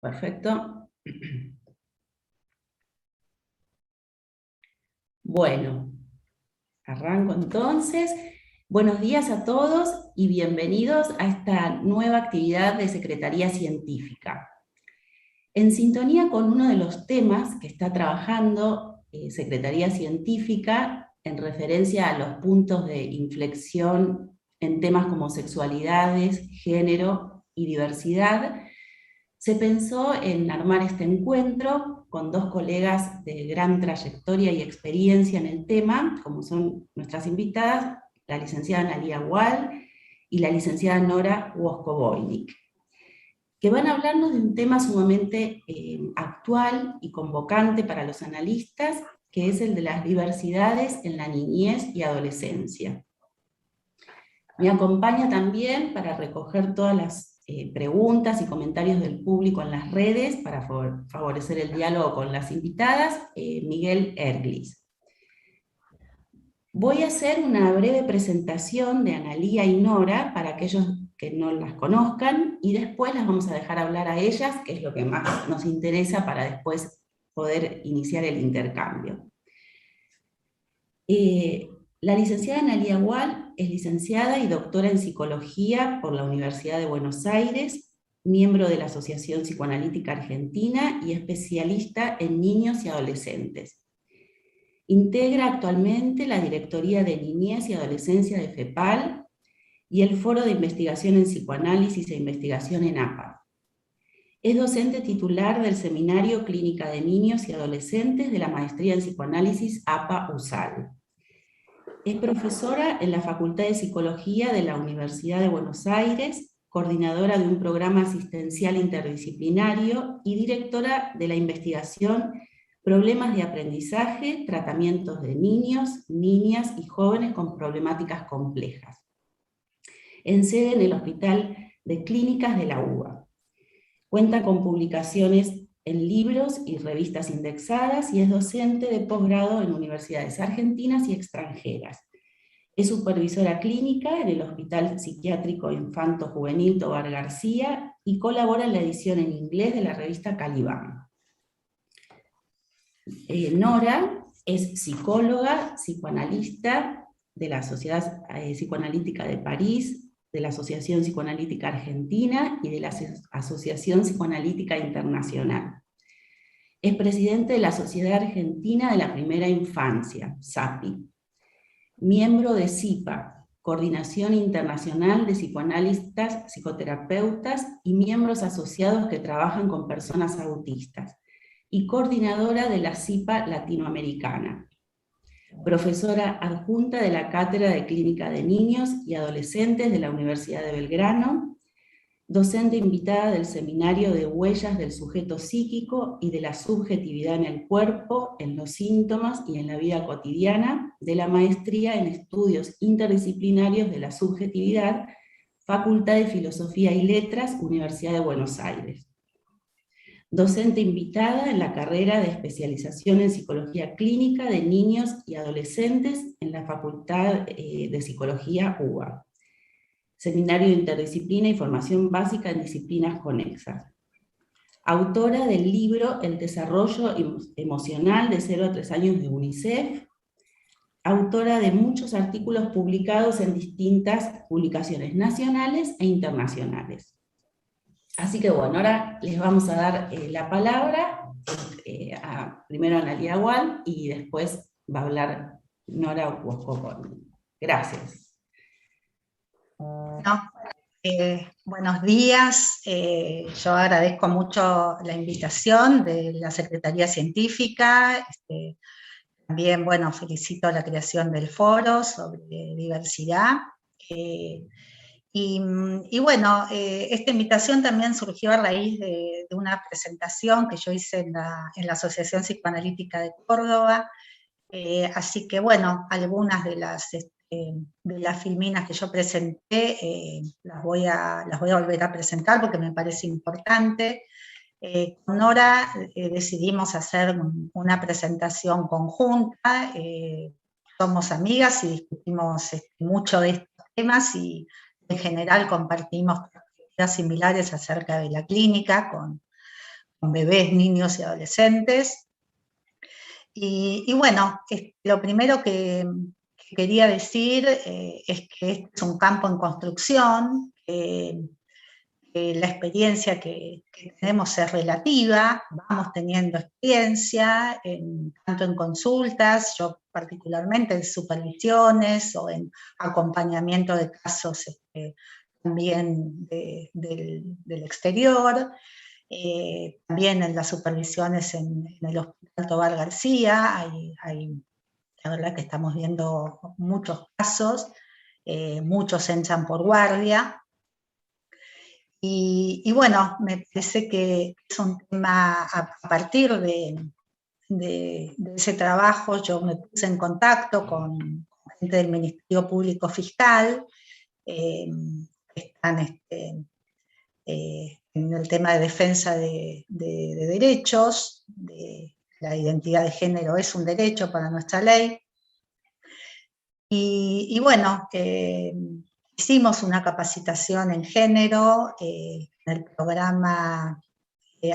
Perfecto. Bueno, arranco entonces. Buenos días a todos y bienvenidos a esta nueva actividad de Secretaría Científica. En sintonía con uno de los temas que está trabajando Secretaría Científica en referencia a los puntos de inflexión en temas como sexualidades, género y diversidad, se pensó en armar este encuentro con dos colegas de gran trayectoria y experiencia en el tema, como son nuestras invitadas, la licenciada Analía Gual y la licenciada Nora Woskovoynik, que van a hablarnos de un tema sumamente actual y convocante para los analistas, que es el de las diversidades en la niñez y adolescencia. Me acompaña también para recoger todas las preguntas y comentarios del público en las redes para favorecer el diálogo con las invitadas, Miguel Erglis. Voy a hacer una breve presentación de Analía y Nora para aquellos que no las conozcan y después las vamos a dejar hablar a ellas, que es lo que más nos interesa para después poder iniciar el intercambio. La licenciada Analía Gual es licenciada y doctora en Psicología por la Universidad de Buenos Aires, miembro de la Asociación Psicoanalítica Argentina y especialista en niños y adolescentes. Integra actualmente la Directoría de Niñez y Adolescencia de FEPAL y el Foro de Investigación en Psicoanálisis e Investigación en APA. Es docente titular del Seminario Clínica de Niños y Adolescentes de la Maestría en Psicoanálisis APA-USAL. Es profesora en la Facultad de Psicología de la Universidad de Buenos Aires, coordinadora de un programa asistencial interdisciplinario y directora de la investigación Problemas de aprendizaje, tratamientos de niños, niñas y jóvenes con problemáticas complejas, en sede en el Hospital de Clínicas de la UBA. Cuenta con publicaciones en libros y revistas indexadas y es docente de posgrado en universidades argentinas y extranjeras. Es supervisora clínica en el Hospital Psiquiátrico Infanto Juvenil Tobar García y colabora en la edición en inglés de la revista Calibán. Nora es psicóloga, psicoanalista de la Sociedad Psicoanalítica de París, de la Asociación Psicoanalítica Argentina y de la Asociación Psicoanalítica Internacional. Es presidente de la Sociedad Argentina de la Primera Infancia, SAPI. Miembro de CIPA, Coordinación Internacional de Psicoanalistas, Psicoterapeutas y miembros asociados que trabajan con personas autistas, y coordinadora de la CIPA Latinoamericana. Profesora adjunta de la Cátedra de Clínica de Niños y Adolescentes de la Universidad de Belgrano, docente invitada del Seminario de Huellas del Sujeto Psíquico y de la Subjetividad en el Cuerpo, en los Síntomas y en la Vida Cotidiana, de la Maestría en Estudios Interdisciplinarios de la Subjetividad, Facultad de Filosofía y Letras, Universidad de Buenos Aires. Docente invitada en la carrera de especialización en Psicología Clínica de Niños y Adolescentes en la Facultad de Psicología UBA. Seminario de Interdisciplina y Formación Básica en Disciplinas Conexas. Autora del libro El Desarrollo Emocional de 0 a 3 años de UNICEF. Autora de muchos artículos publicados en distintas publicaciones nacionales e internacionales. Así que bueno, ahora les vamos a dar la palabra primero a Analía Gual y después va a hablar Nora Woskovoynik. Gracias. No, buenos días, yo agradezco mucho la invitación de la Secretaría Científica, también, bueno, felicito la creación del foro sobre diversidad, y bueno, esta invitación también surgió a raíz de una presentación que yo hice en la Asociación Psicoanalítica de Córdoba, así que bueno, algunas de las filminas que yo presenté las voy a volver a presentar porque me parece importante. Con Nora decidimos hacer una presentación conjunta, somos amigas y discutimos mucho de estos temas y en general compartimos perspectivas similares acerca de la clínica con con bebés, niños y adolescentes. Y bueno, lo primero que quería decir es que este es un campo en construcción, la experiencia que tenemos es relativa, vamos teniendo experiencia, tanto en consultas, yo particularmente en supervisiones o en acompañamiento de casos también del exterior, también en las supervisiones en el Hospital Tobar García, la verdad que estamos viendo muchos casos, muchos entran por guardia. Y bueno, me parece que es un tema a partir de ese trabajo. Yo me puse en contacto con gente del Ministerio Público Fiscal, que están en el tema de defensa de derechos, la identidad de género es un derecho para nuestra ley. Y bueno, hicimos una capacitación en género en el programa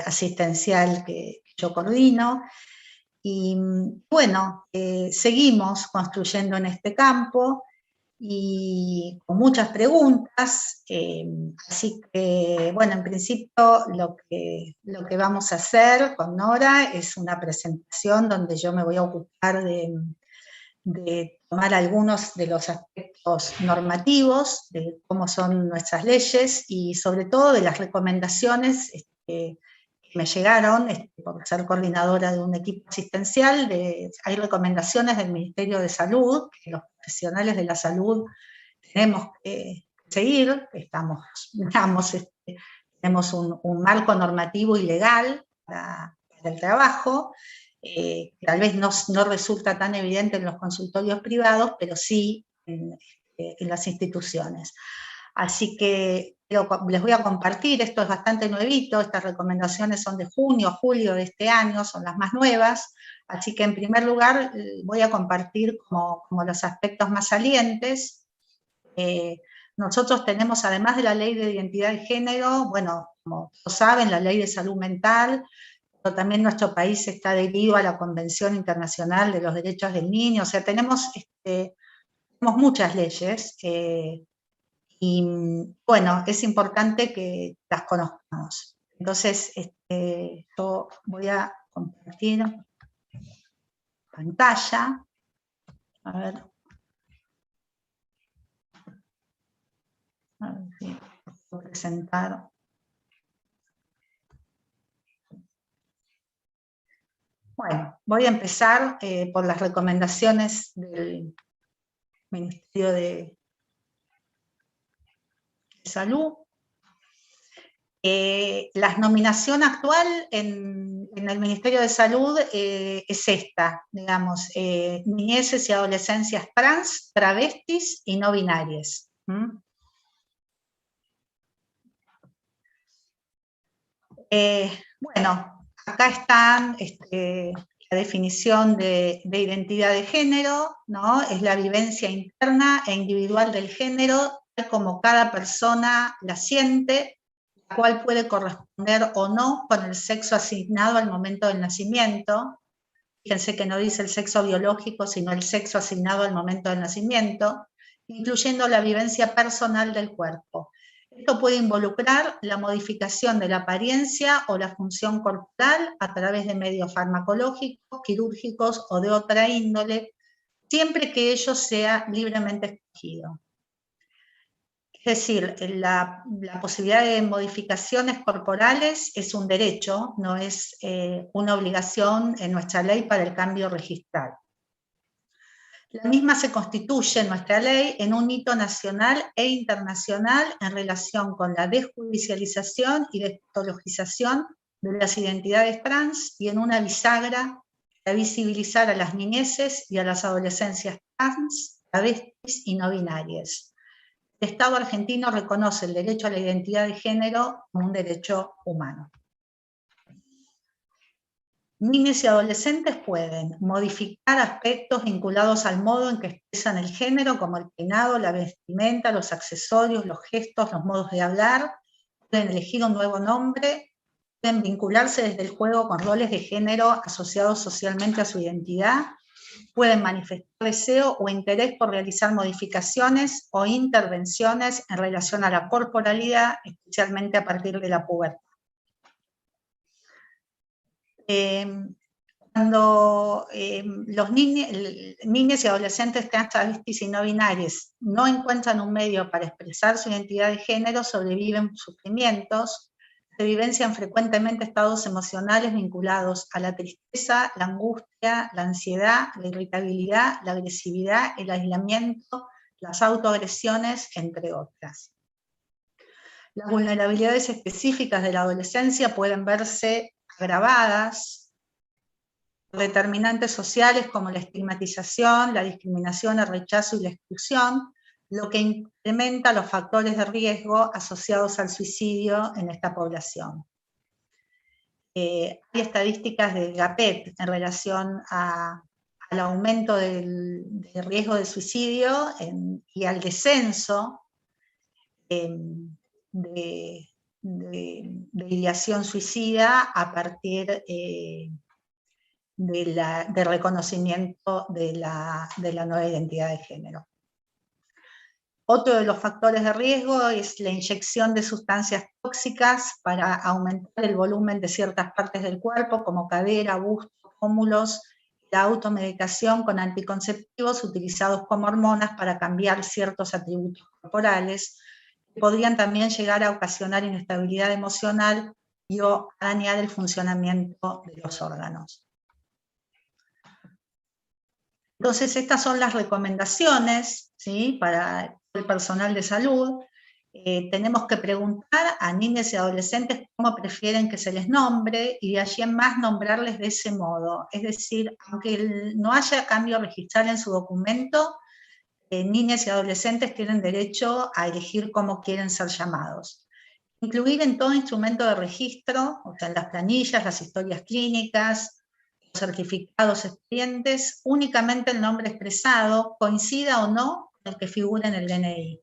asistencial que yo coordino, y bueno, seguimos construyendo en este campo, y con muchas preguntas, así que, bueno, en principio lo que vamos a hacer con Nora es una presentación donde yo me voy a ocupar de tomar algunos de los aspectos normativos, de cómo son nuestras leyes, y sobre todo de las recomendaciones que me llegaron por ser coordinadora de un equipo asistencial. Hay recomendaciones del Ministerio de Salud, que los profesionales de la salud tenemos que seguir, digamos, tenemos un marco normativo y legal para el trabajo, tal vez no resulta tan evidente en los consultorios privados, pero sí en las instituciones. Así que les voy a compartir, esto es bastante nuevito, estas recomendaciones son de junio, julio de este año, son las más nuevas, así que en primer lugar voy a compartir como los aspectos más salientes. Nosotros tenemos, además de la Ley de Identidad de Género, bueno, como todos saben, la Ley de Salud Mental, pero también nuestro país está adherido a la Convención Internacional de los Derechos del Niño, o sea, tenemos muchas leyes, y bueno, es importante que las conozcamos. Entonces, yo voy a compartir pantalla, a ver si puedo presentar. Bueno, voy a empezar por las recomendaciones del Ministerio de Salud. La nominación actual en el Ministerio de Salud es esta, digamos, niñeces y adolescencias trans, travestis y no binarias. Bueno, acá están la definición de identidad de género, ¿no? Es la vivencia interna e individual del género, tal como cada persona la siente, la cual puede corresponder o no con el sexo asignado al momento del nacimiento. Fíjense que no dice el sexo biológico, sino el sexo asignado al momento del nacimiento, incluyendo la vivencia personal del cuerpo. Esto puede involucrar la modificación de la apariencia o la función corporal a través de medios farmacológicos, quirúrgicos o de otra índole, siempre que ello sea libremente escogido. Es decir, la posibilidad de modificaciones corporales es un derecho, no es una obligación en nuestra ley para el cambio registral. La misma se constituye en nuestra ley en un hito nacional e internacional en relación con la desjudicialización y despatologización de las identidades trans, y en una bisagra para visibilizar a las niñeces y a las adolescencias trans, travestis y no binarias. El Estado argentino reconoce el derecho a la identidad de género como un derecho humano. Niños y adolescentes pueden modificar aspectos vinculados al modo en que expresan el género, como el peinado, la vestimenta, los accesorios, los gestos, los modos de hablar. Pueden elegir un nuevo nombre, pueden vincularse desde el juego con roles de género asociados socialmente a su identidad, pueden manifestar deseo o interés por realizar modificaciones o intervenciones en relación a la corporalidad, especialmente a partir de la pubertad. Cuando los niños y adolescentes trans, travestis y no binarios no encuentran un medio para expresar su identidad de género, sobreviven sufrimientos, se vivencian frecuentemente estados emocionales vinculados a la tristeza, la angustia, la ansiedad, la irritabilidad, la agresividad, el aislamiento, las autoagresiones, entre otras. Las vulnerabilidades específicas de la adolescencia pueden verse agravadas por determinantes sociales como la estigmatización, la discriminación, el rechazo y la exclusión, lo que incrementa los factores de riesgo asociados al suicidio en esta población. Hay estadísticas de GAPET en relación al aumento del riesgo de suicidio y al descenso de ideación suicida a partir del reconocimiento de la nueva identidad de género. Otro de los factores de riesgo es la inyección de sustancias tóxicas para aumentar el volumen de ciertas partes del cuerpo, como cadera, busto, pómulos, la automedicación con anticonceptivos utilizados como hormonas para cambiar ciertos atributos corporales, que podrían también llegar a ocasionar inestabilidad emocional y o dañar el funcionamiento de los órganos. Entonces, estas son las recomendaciones, ¿sí?, para el personal de salud. Tenemos que preguntar a niños y adolescentes cómo prefieren que se les nombre, y de allí en más nombrarles de ese modo. Es decir, aunque no haya cambio registral en su documento, niños y adolescentes tienen derecho a elegir cómo quieren ser llamados. Incluir en todo instrumento de registro, o sea, en las planillas, las historias clínicas, certificados expedientes, únicamente el nombre expresado, coincida o no con el que figura en el DNI.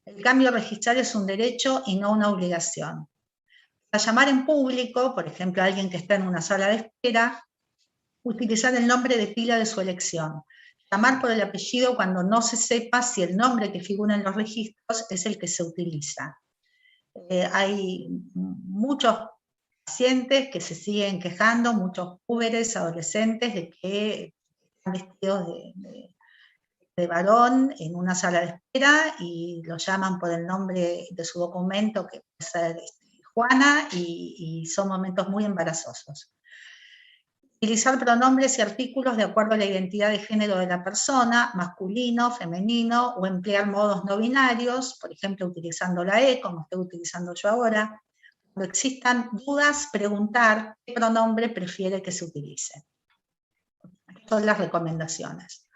El cambio registral es un derecho y no una obligación. Para llamar en público, por ejemplo, a alguien que está en una sala de espera, utilizar el nombre de pila de su elección. Llamar por el apellido cuando no se sepa si el nombre que figura en los registros es el que se utiliza. Hay muchos pacientes que se siguen quejando, muchos púberes, adolescentes, de que están vestidos de varón en una sala de espera y lo llaman por el nombre de su documento, que puede ser Juana, y son momentos muy embarazosos. Utilizar pronombres y artículos de acuerdo a la identidad de género de la persona, masculino, femenino, o emplear modos no binarios, por ejemplo, utilizando la E, como estoy utilizando yo ahora. Cuando existan dudas, preguntar qué pronombre prefiere que se utilice. Estas son las recomendaciones.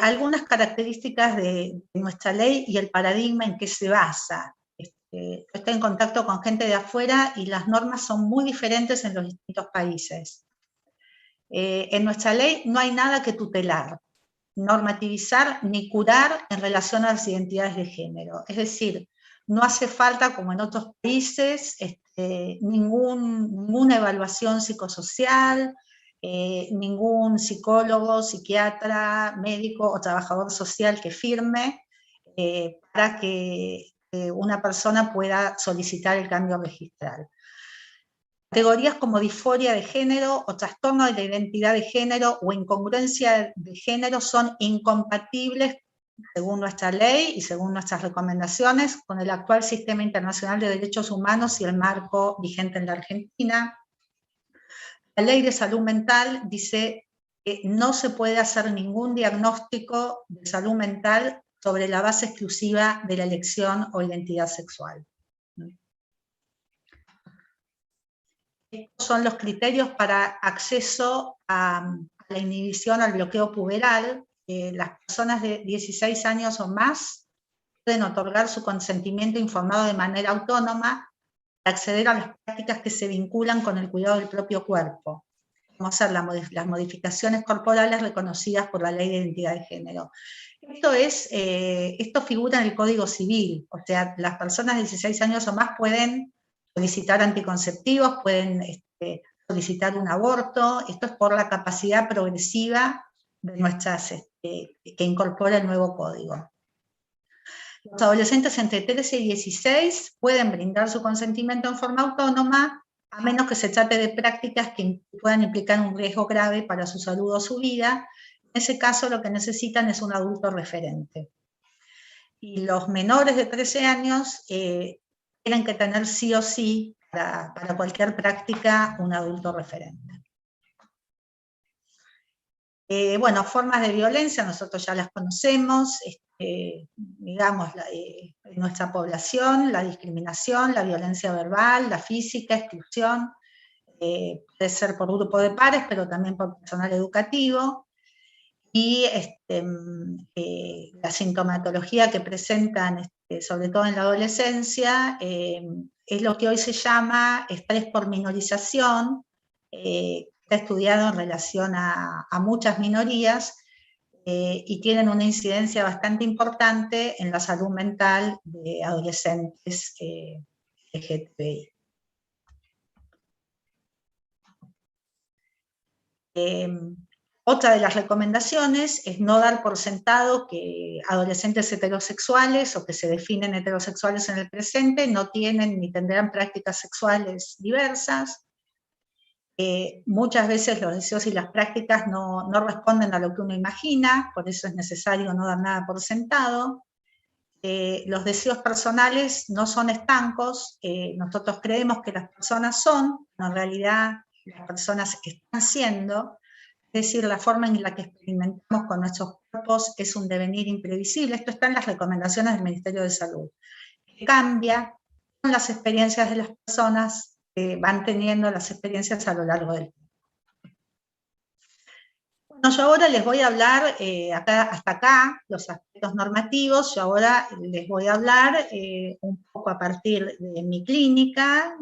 Algunas características de nuestra ley y el paradigma en que se basa. Yo estoy en contacto con gente de afuera y las normas son muy diferentes en los distintos países. En nuestra ley no hay nada que tutelar, normativizar ni curar en relación a las identidades de género. Es decir, no hace falta, como en otros países, ninguna evaluación psicosocial, ningún psicólogo, psiquiatra, médico o trabajador social que firme para que una persona pueda solicitar el cambio registral. Categorías como disforia de género o trastorno de la identidad de género o incongruencia de género son incompatibles, según nuestra ley y según nuestras recomendaciones, con el actual Sistema Internacional de Derechos Humanos y el marco vigente en la Argentina. La Ley de Salud Mental dice que no se puede hacer ningún diagnóstico de salud mental sobre la base exclusiva de la elección o identidad sexual. Estos son los criterios para acceso a la inhibición al bloqueo puberal. Las personas de 16 años o más pueden otorgar su consentimiento informado de manera autónoma para acceder a las prácticas que se vinculan con el cuidado del propio cuerpo, como hacer las modificaciones corporales reconocidas por la Ley de Identidad de Género. Esto figura en el Código Civil, o sea, las personas de 16 años o más pueden solicitar anticonceptivos, pueden solicitar un aborto. Esto es por la capacidad progresiva de nuestras, que incorpora el nuevo código. Los adolescentes entre 13 y 16 pueden brindar su consentimiento en forma autónoma, a menos que se trate de prácticas que puedan implicar un riesgo grave para su salud o su vida. En ese caso, lo que necesitan es un adulto referente. Y los menores de 13 años tienen que tener sí o sí, para cualquier práctica, un adulto referente. Bueno, formas de violencia, nosotros ya las conocemos, digamos, en nuestra población, la discriminación, la violencia verbal, la física, exclusión, puede ser por grupo de pares, pero también por personal educativo, y la sintomatología que presentan, sobre todo en la adolescencia, es lo que hoy se llama estrés por minorización, está estudiado en relación a muchas minorías, y tienen una incidencia bastante importante en la salud mental de adolescentes LGTBI. Otra de las recomendaciones es no dar por sentado que adolescentes heterosexuales o que se definen heterosexuales en el presente no tienen ni tendrán prácticas sexuales diversas. Muchas veces los deseos y las prácticas no responden a lo que uno imagina, por eso es necesario no dar nada por sentado. Los deseos personales no son estancos, nosotros creemos que las personas son, pero en realidad las personas están siendo, es decir, la forma en la que experimentamos con nuestros cuerpos es un devenir imprevisible. Esto está en las recomendaciones del Ministerio de Salud. Cambia con las experiencias de las personas, van teniendo las experiencias a lo largo del tiempo. Bueno, yo ahora les voy a hablar, hasta acá, los aspectos normativos. Yo ahora les voy a hablar un poco a partir de mi clínica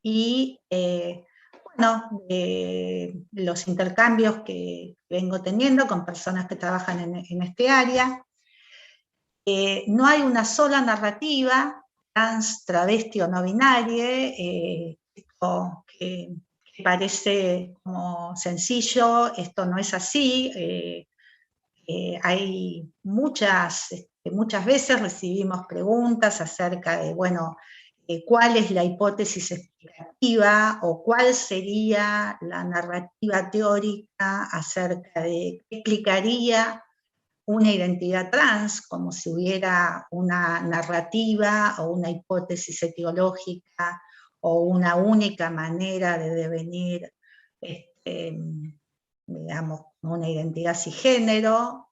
y bueno, de los intercambios que vengo teniendo con personas que trabajan en este área. No hay una sola narrativa trans, travesti o no binaria, que parece como sencillo, esto no es así. Hay muchas veces recibimos preguntas acerca de, bueno, cuál es la hipótesis explicativa o cuál sería la narrativa teórica acerca de qué explicaría una identidad trans, como si hubiera una narrativa o una hipótesis etiológica o una única manera de devenir, digamos, una identidad cisgénero.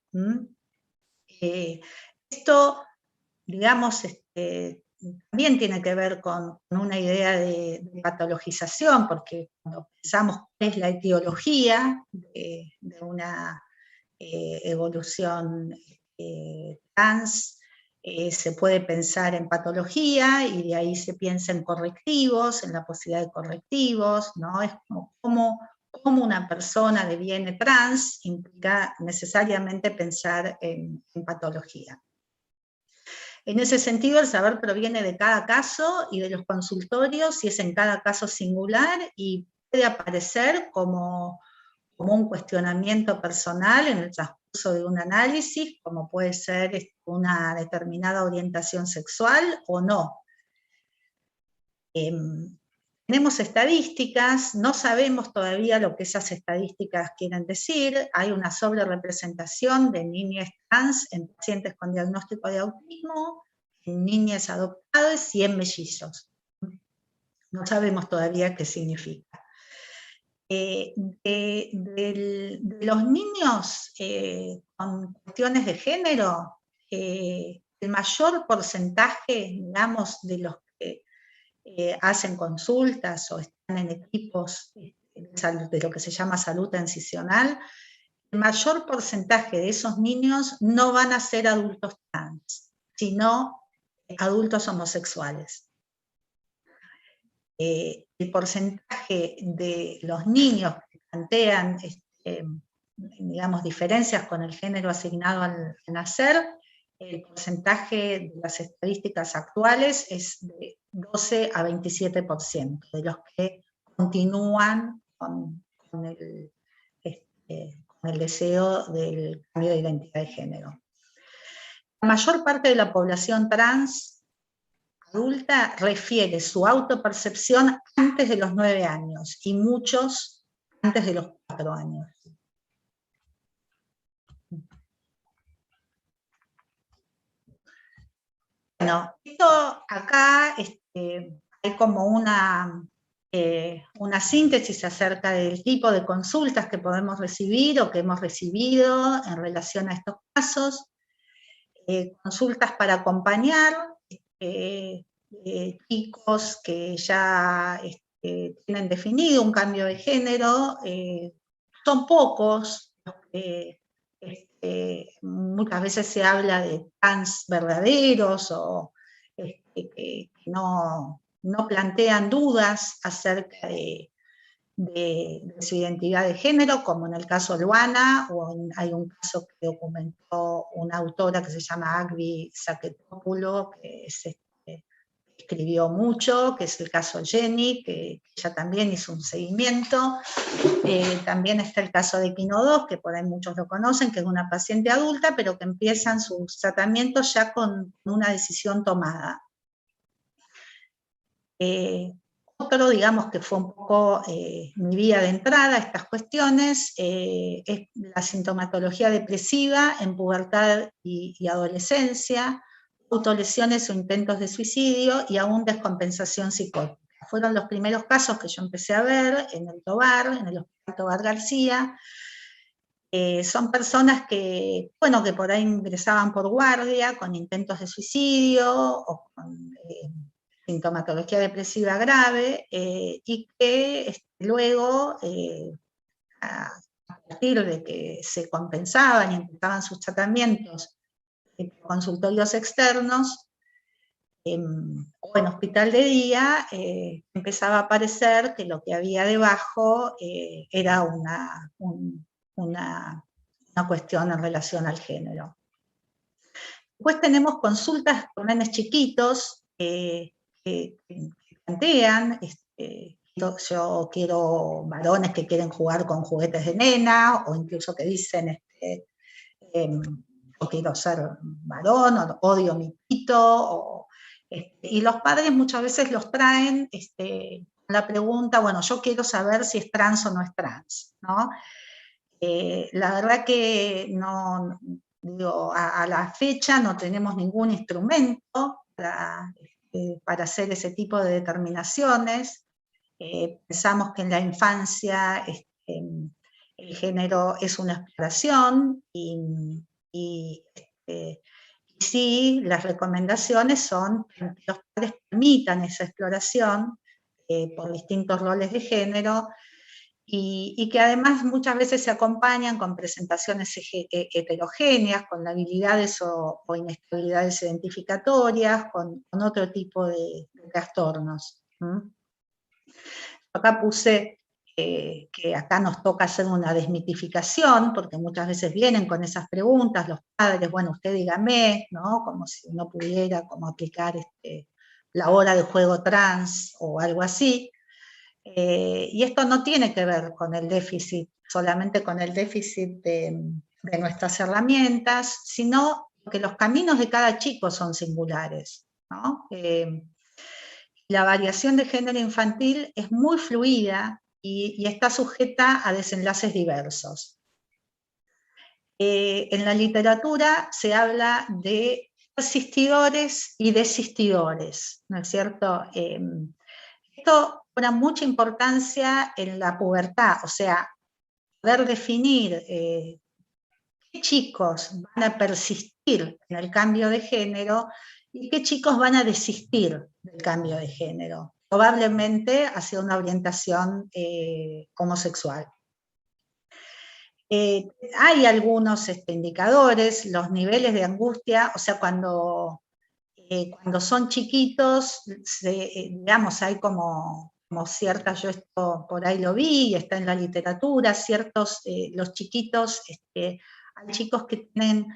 Esto, digamos, también tiene que ver con una idea de patologización, porque cuando pensamos qué es la etiología de una evolución trans, se puede pensar en patología y de ahí se piensa en correctivos, en la posibilidad de correctivos, ¿no? Es como una persona deviene trans implica necesariamente pensar en patología. En ese sentido, el saber proviene de cada caso y de los consultorios, y es en cada caso singular, y puede aparecer como un cuestionamiento personal en el transcurso de un análisis, como puede ser una determinada orientación sexual o no. Tenemos estadísticas, no sabemos todavía lo que esas estadísticas quieren decir. Hay una sobrerepresentación de niñas trans en pacientes con diagnóstico de autismo, en niñas adoptadas y en mellizos. No sabemos todavía qué significa. De los niños con cuestiones de género, el mayor porcentaje, digamos, de los que hacen consultas o están en equipos de lo que se llama salud transicional, el mayor porcentaje de esos niños no van a ser adultos trans, sino adultos homosexuales. El porcentaje de los niños que plantean, digamos, diferencias con el género asignado al nacer el porcentaje de las estadísticas actuales es de 12 a 27% de los que continúan con el deseo del cambio de identidad de género. La mayor parte de la población trans adulta refiere su autopercepción antes de los 9 años y muchos antes de los 4 años. Bueno, esto acá hay como una síntesis acerca del tipo de consultas que podemos recibir o que hemos recibido en relación a estos casos. Consultas para acompañar chicos que ya tienen definido un cambio de género, son pocos. Muchas veces se habla de trans verdaderos o que no plantean dudas acerca de su identidad de género, como en el caso de Luana, hay un caso que documentó una autora que se llama Agvi Saketopoulos, que escribió mucho, que es el caso Jenny, que ella también hizo un seguimiento. También está el caso de Quino 2, que por ahí muchos lo conocen, que es una paciente adulta, pero que empiezan sus tratamientos ya con una decisión tomada. Otro, digamos, que fue un poco mi vía de entrada a estas cuestiones, es la sintomatología depresiva en pubertad y adolescencia, autolesiones o intentos de suicidio y aún descompensación psicótica. Fueron los primeros casos que yo empecé a ver en el Tobar, en el Hospital Tobar García. Son personas que, bueno, que por ahí ingresaban por guardia con intentos de suicidio o con sintomatología depresiva grave, y que luego, a partir de que se compensaban y empezaban sus tratamientos en consultorios externos o en hospital de día, empezaba a aparecer que lo que había debajo era una cuestión en relación al género. Después tenemos consultas con nenes chiquitos, que plantean, yo quiero varones que quieren jugar con juguetes de nena, o incluso que dicen, yo quiero ser varón, o odio mi pito, y los padres muchas veces los traen la pregunta, bueno, yo quiero saber si es trans o no es trans, ¿no? La verdad que no, digo, a la fecha no tenemos ningún instrumento para hacer ese tipo de determinaciones. Pensamos que en la infancia el género es una exploración y sí, las recomendaciones son que los padres permitan esa exploración por distintos roles de género, y que además muchas veces se acompañan con presentaciones heterogéneas, con habilidades o inestabilidades identificatorias, con otro tipo de trastornos. Acá puse que acá nos toca hacer una desmitificación, porque muchas veces vienen con esas preguntas los padres, bueno, usted dígame, ¿no? Como si uno pudiera como aplicar la hora de juego trans o algo así. Y esto no tiene que ver con el déficit, solamente con el déficit de nuestras herramientas, sino que los caminos de cada chico son singulares, ¿no? La variación de género infantil es muy fluida y está sujeta a desenlaces diversos. En la literatura se habla de persistidores y desistidores, ¿no es cierto? Esto cobra mucha importancia en la pubertad, o sea, poder definir qué chicos van a persistir en el cambio de género y qué chicos van a desistir del cambio de género, probablemente hacia una orientación homosexual. Hay algunos indicadores, los niveles de angustia, o sea, cuando son chiquitos, digamos, hay como ciertas, yo esto por ahí lo vi y está en la literatura, ciertos, los chiquitos, hay chicos que tienen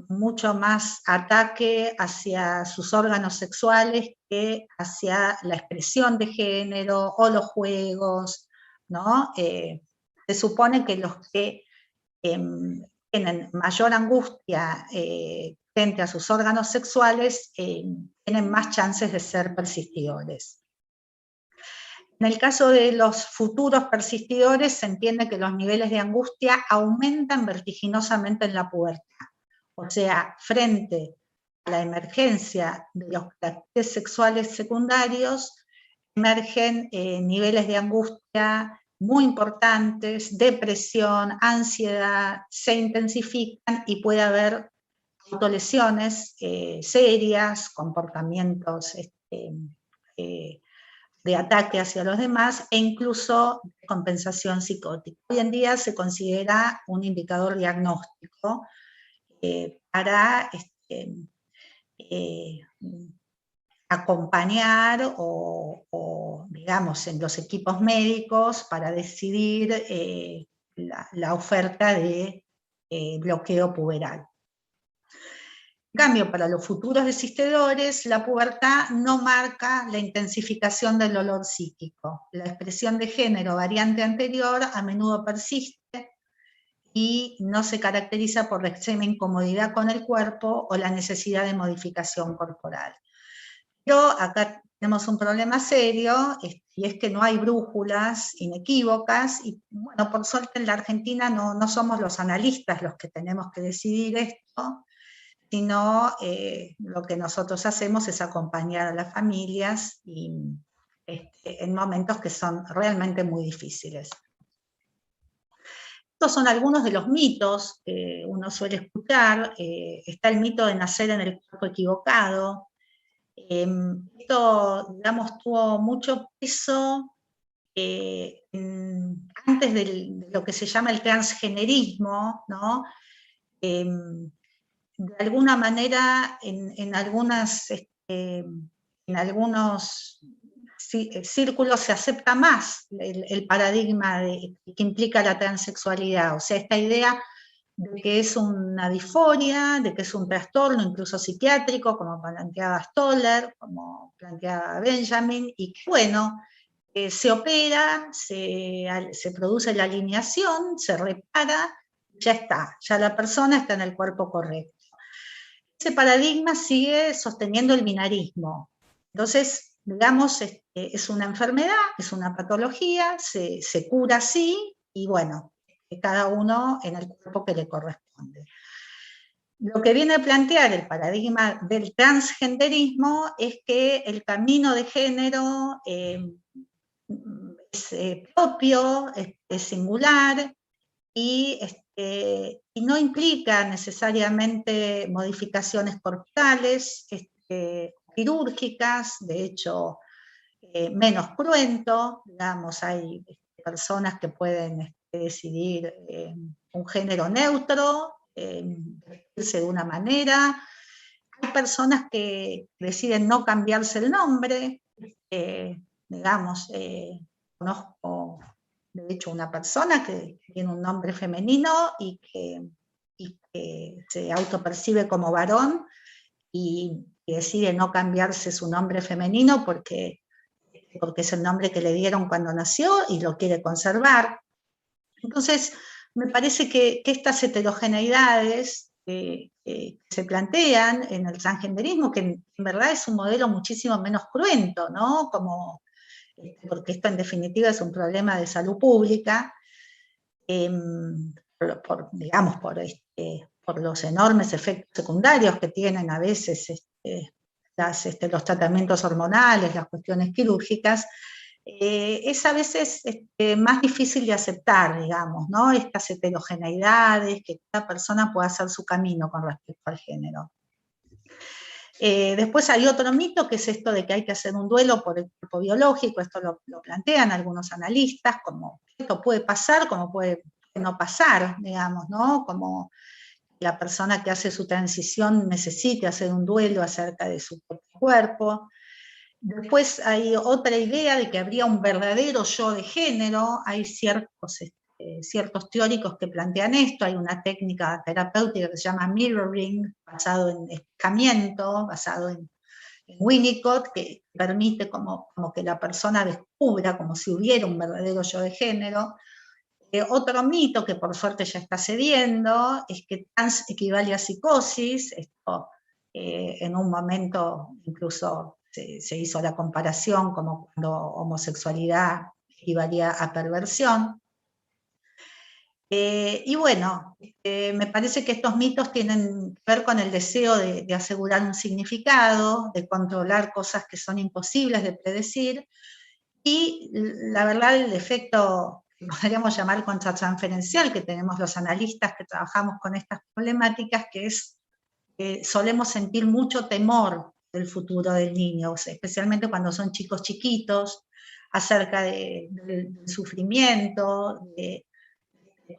mucho más ataque hacia sus órganos sexuales que hacia la expresión de género o los juegos, ¿no? Se supone que los que tienen mayor angustia frente a sus órganos sexuales tienen más chances de ser persistidores. En el caso de los futuros persistidores, se entiende que los niveles de angustia aumentan vertiginosamente en la pubertad. O sea, frente a la emergencia de los caracteres sexuales secundarios, emergen niveles de angustia muy importantes, depresión, ansiedad, se intensifican y puede haber autolesiones serias, comportamientos de ataque hacia los demás e incluso compensación psicótica. Hoy en día se considera un indicador diagnóstico para acompañar o, digamos, en los equipos médicos para decidir la oferta de bloqueo puberal. En cambio, para los futuros desistedores, la pubertad no marca la intensificación del dolor psíquico. La expresión de género variante anterior a menudo persiste y no se caracteriza por la extrema incomodidad con el cuerpo o la necesidad de modificación corporal. Pero acá tenemos un problema serio, y es que no hay brújulas inequívocas, y bueno, por suerte en la Argentina no somos los analistas los que tenemos que decidir esto, sino lo que nosotros hacemos es acompañar a las familias en momentos que son realmente muy difíciles. Estos son algunos de los mitos que uno suele escuchar. Está el mito de nacer en el cuerpo equivocado. Esto, digamos, tuvo mucho peso antes de lo que se llama el transgenerismo, ¿no? De alguna manera, en algunos círculos se acepta más el paradigma que implica la transexualidad, o sea, esta idea de que es una disforia, de que es un trastorno incluso psiquiátrico, como planteaba Stoller, como planteaba Benjamin, y que bueno, se opera, se produce la alineación, se repara, ya está, ya la persona está en el cuerpo correcto. Ese paradigma sigue sosteniendo el binarismo. Entonces, digamos, es una enfermedad, es una patología, se cura así, y bueno, cada uno en el cuerpo que le corresponde. Lo que viene a plantear el paradigma del transgenderismo es que el camino de género es propio, es singular, y no implica necesariamente modificaciones corporales, quirúrgicas, de hecho, menos cruento, digamos, hay personas que pueden decidir un género neutro, vestirse de una manera, hay personas que deciden no cambiarse el nombre, digamos, conozco de hecho una persona que tiene un nombre femenino y que se autopercibe como varón y decide no cambiarse su nombre femenino porque es el nombre que le dieron cuando nació y lo quiere conservar. Entonces, me parece que estas heterogeneidades que se plantean en el transgenderismo, que en verdad es un modelo muchísimo menos cruento, ¿no? Porque esto en definitiva es un problema de salud pública, digamos, por los enormes efectos secundarios que tienen a veces los tratamientos hormonales, las cuestiones quirúrgicas, es a veces más difícil de aceptar, digamos, ¿no? Estas heterogeneidades, que cada persona pueda hacer su camino con respecto al género. Después hay otro mito, que es esto de que hay que hacer un duelo por el cuerpo biológico. Esto lo plantean algunos analistas, como esto puede pasar, como puede no pasar, digamos, ¿no? Como la persona que hace su transición necesite hacer un duelo acerca de su propio cuerpo. Después hay otra idea de que habría un verdadero yo de género. Hay ciertos ciertos teóricos que plantean esto. Hay una técnica terapéutica que se llama mirroring, basado en espejamiento, basado en Winnicott, que permite como que la persona descubra como si hubiera un verdadero yo de género. Otro mito que por suerte ya está cediendo es que trans equivale a psicosis. Esto en un momento incluso se hizo la comparación como cuando homosexualidad equivalía a perversión. Y bueno, me parece que estos mitos tienen que ver con el deseo de asegurar un significado, de controlar cosas que son imposibles de predecir, y la verdad el efecto que podríamos llamar contratransferencial que tenemos los analistas que trabajamos con estas problemáticas, que es que solemos sentir mucho temor del futuro del niño, o sea, especialmente cuando son chicos chiquitos, acerca del sufrimiento,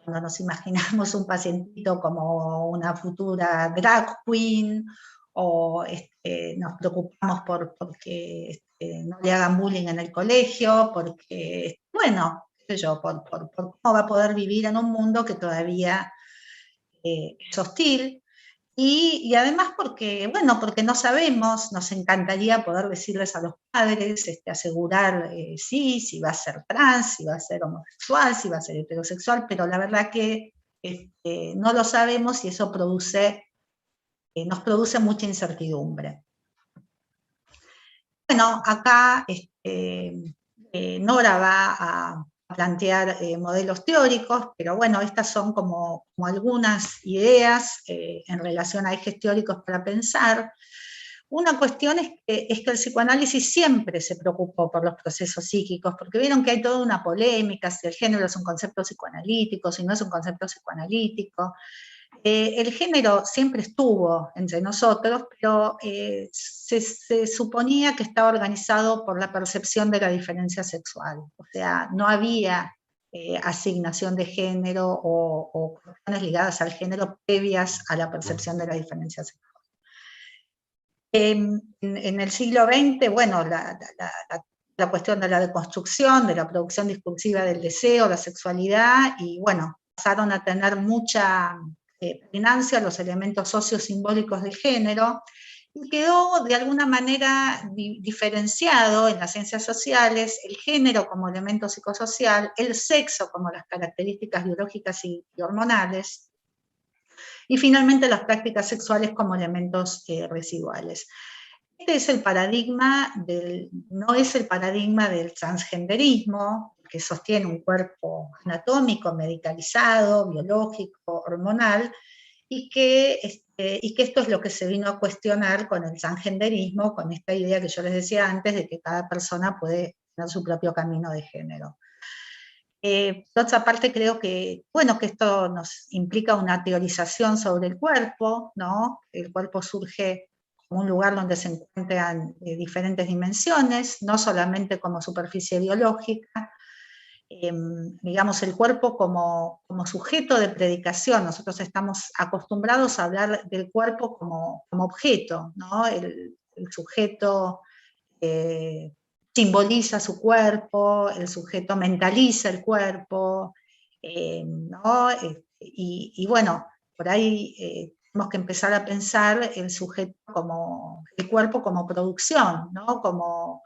cuando nos imaginamos un pacientito como una futura drag queen, o nos preocupamos porque no le hagan bullying en el colegio, porque, bueno, qué sé yo, por cómo va a poder vivir en un mundo que todavía es hostil. Y además porque, bueno, porque no sabemos, nos encantaría poder decirles a los padres, asegurar sí, si va a ser trans, si va a ser homosexual, si va a ser heterosexual, pero la verdad que no lo sabemos y eso nos produce mucha incertidumbre. Bueno, acá Nora va a plantear modelos teóricos, pero bueno, estas son como algunas ideas en relación a ejes teóricos para pensar. Una cuestión es que el psicoanálisis siempre se preocupó por los procesos psíquicos, porque vieron que hay toda una polémica, si el género es un concepto psicoanalítico, si no es un concepto psicoanalítico. El género siempre estuvo entre nosotros, pero se suponía que estaba organizado por la percepción de la diferencia sexual. O sea, no había asignación de género o cuestiones ligadas al género previas a la percepción de la diferencia sexual. En el siglo XX, bueno, la cuestión de la deconstrucción, de la producción discursiva del deseo, la sexualidad, y bueno, pasaron a tener mucha predominancia los elementos sociosimbólicos del género, y quedó de alguna manera diferenciado en las ciencias sociales el género como elemento psicosocial, el sexo como las características biológicas y hormonales, y finalmente las prácticas sexuales como elementos residuales. Este es el paradigma no es el paradigma del transgenderismo, que sostiene un cuerpo anatómico, medicalizado, biológico, hormonal, y que esto es lo que se vino a cuestionar con el transgenderismo, con esta idea que yo les decía antes de que cada persona puede tener su propio camino de género. Por otra parte, creo que, bueno, que esto nos implica una teorización sobre el cuerpo, ¿no? El cuerpo surge como un lugar donde se encuentran diferentes dimensiones, no solamente como superficie biológica, digamos, el cuerpo como sujeto de predicación. Nosotros estamos acostumbrados a hablar del cuerpo como objeto, ¿no? El sujeto simboliza su cuerpo, el sujeto mentaliza el cuerpo, ¿no? Y bueno, por ahí tenemos que empezar a pensar el sujeto el cuerpo como producción, ¿no? Como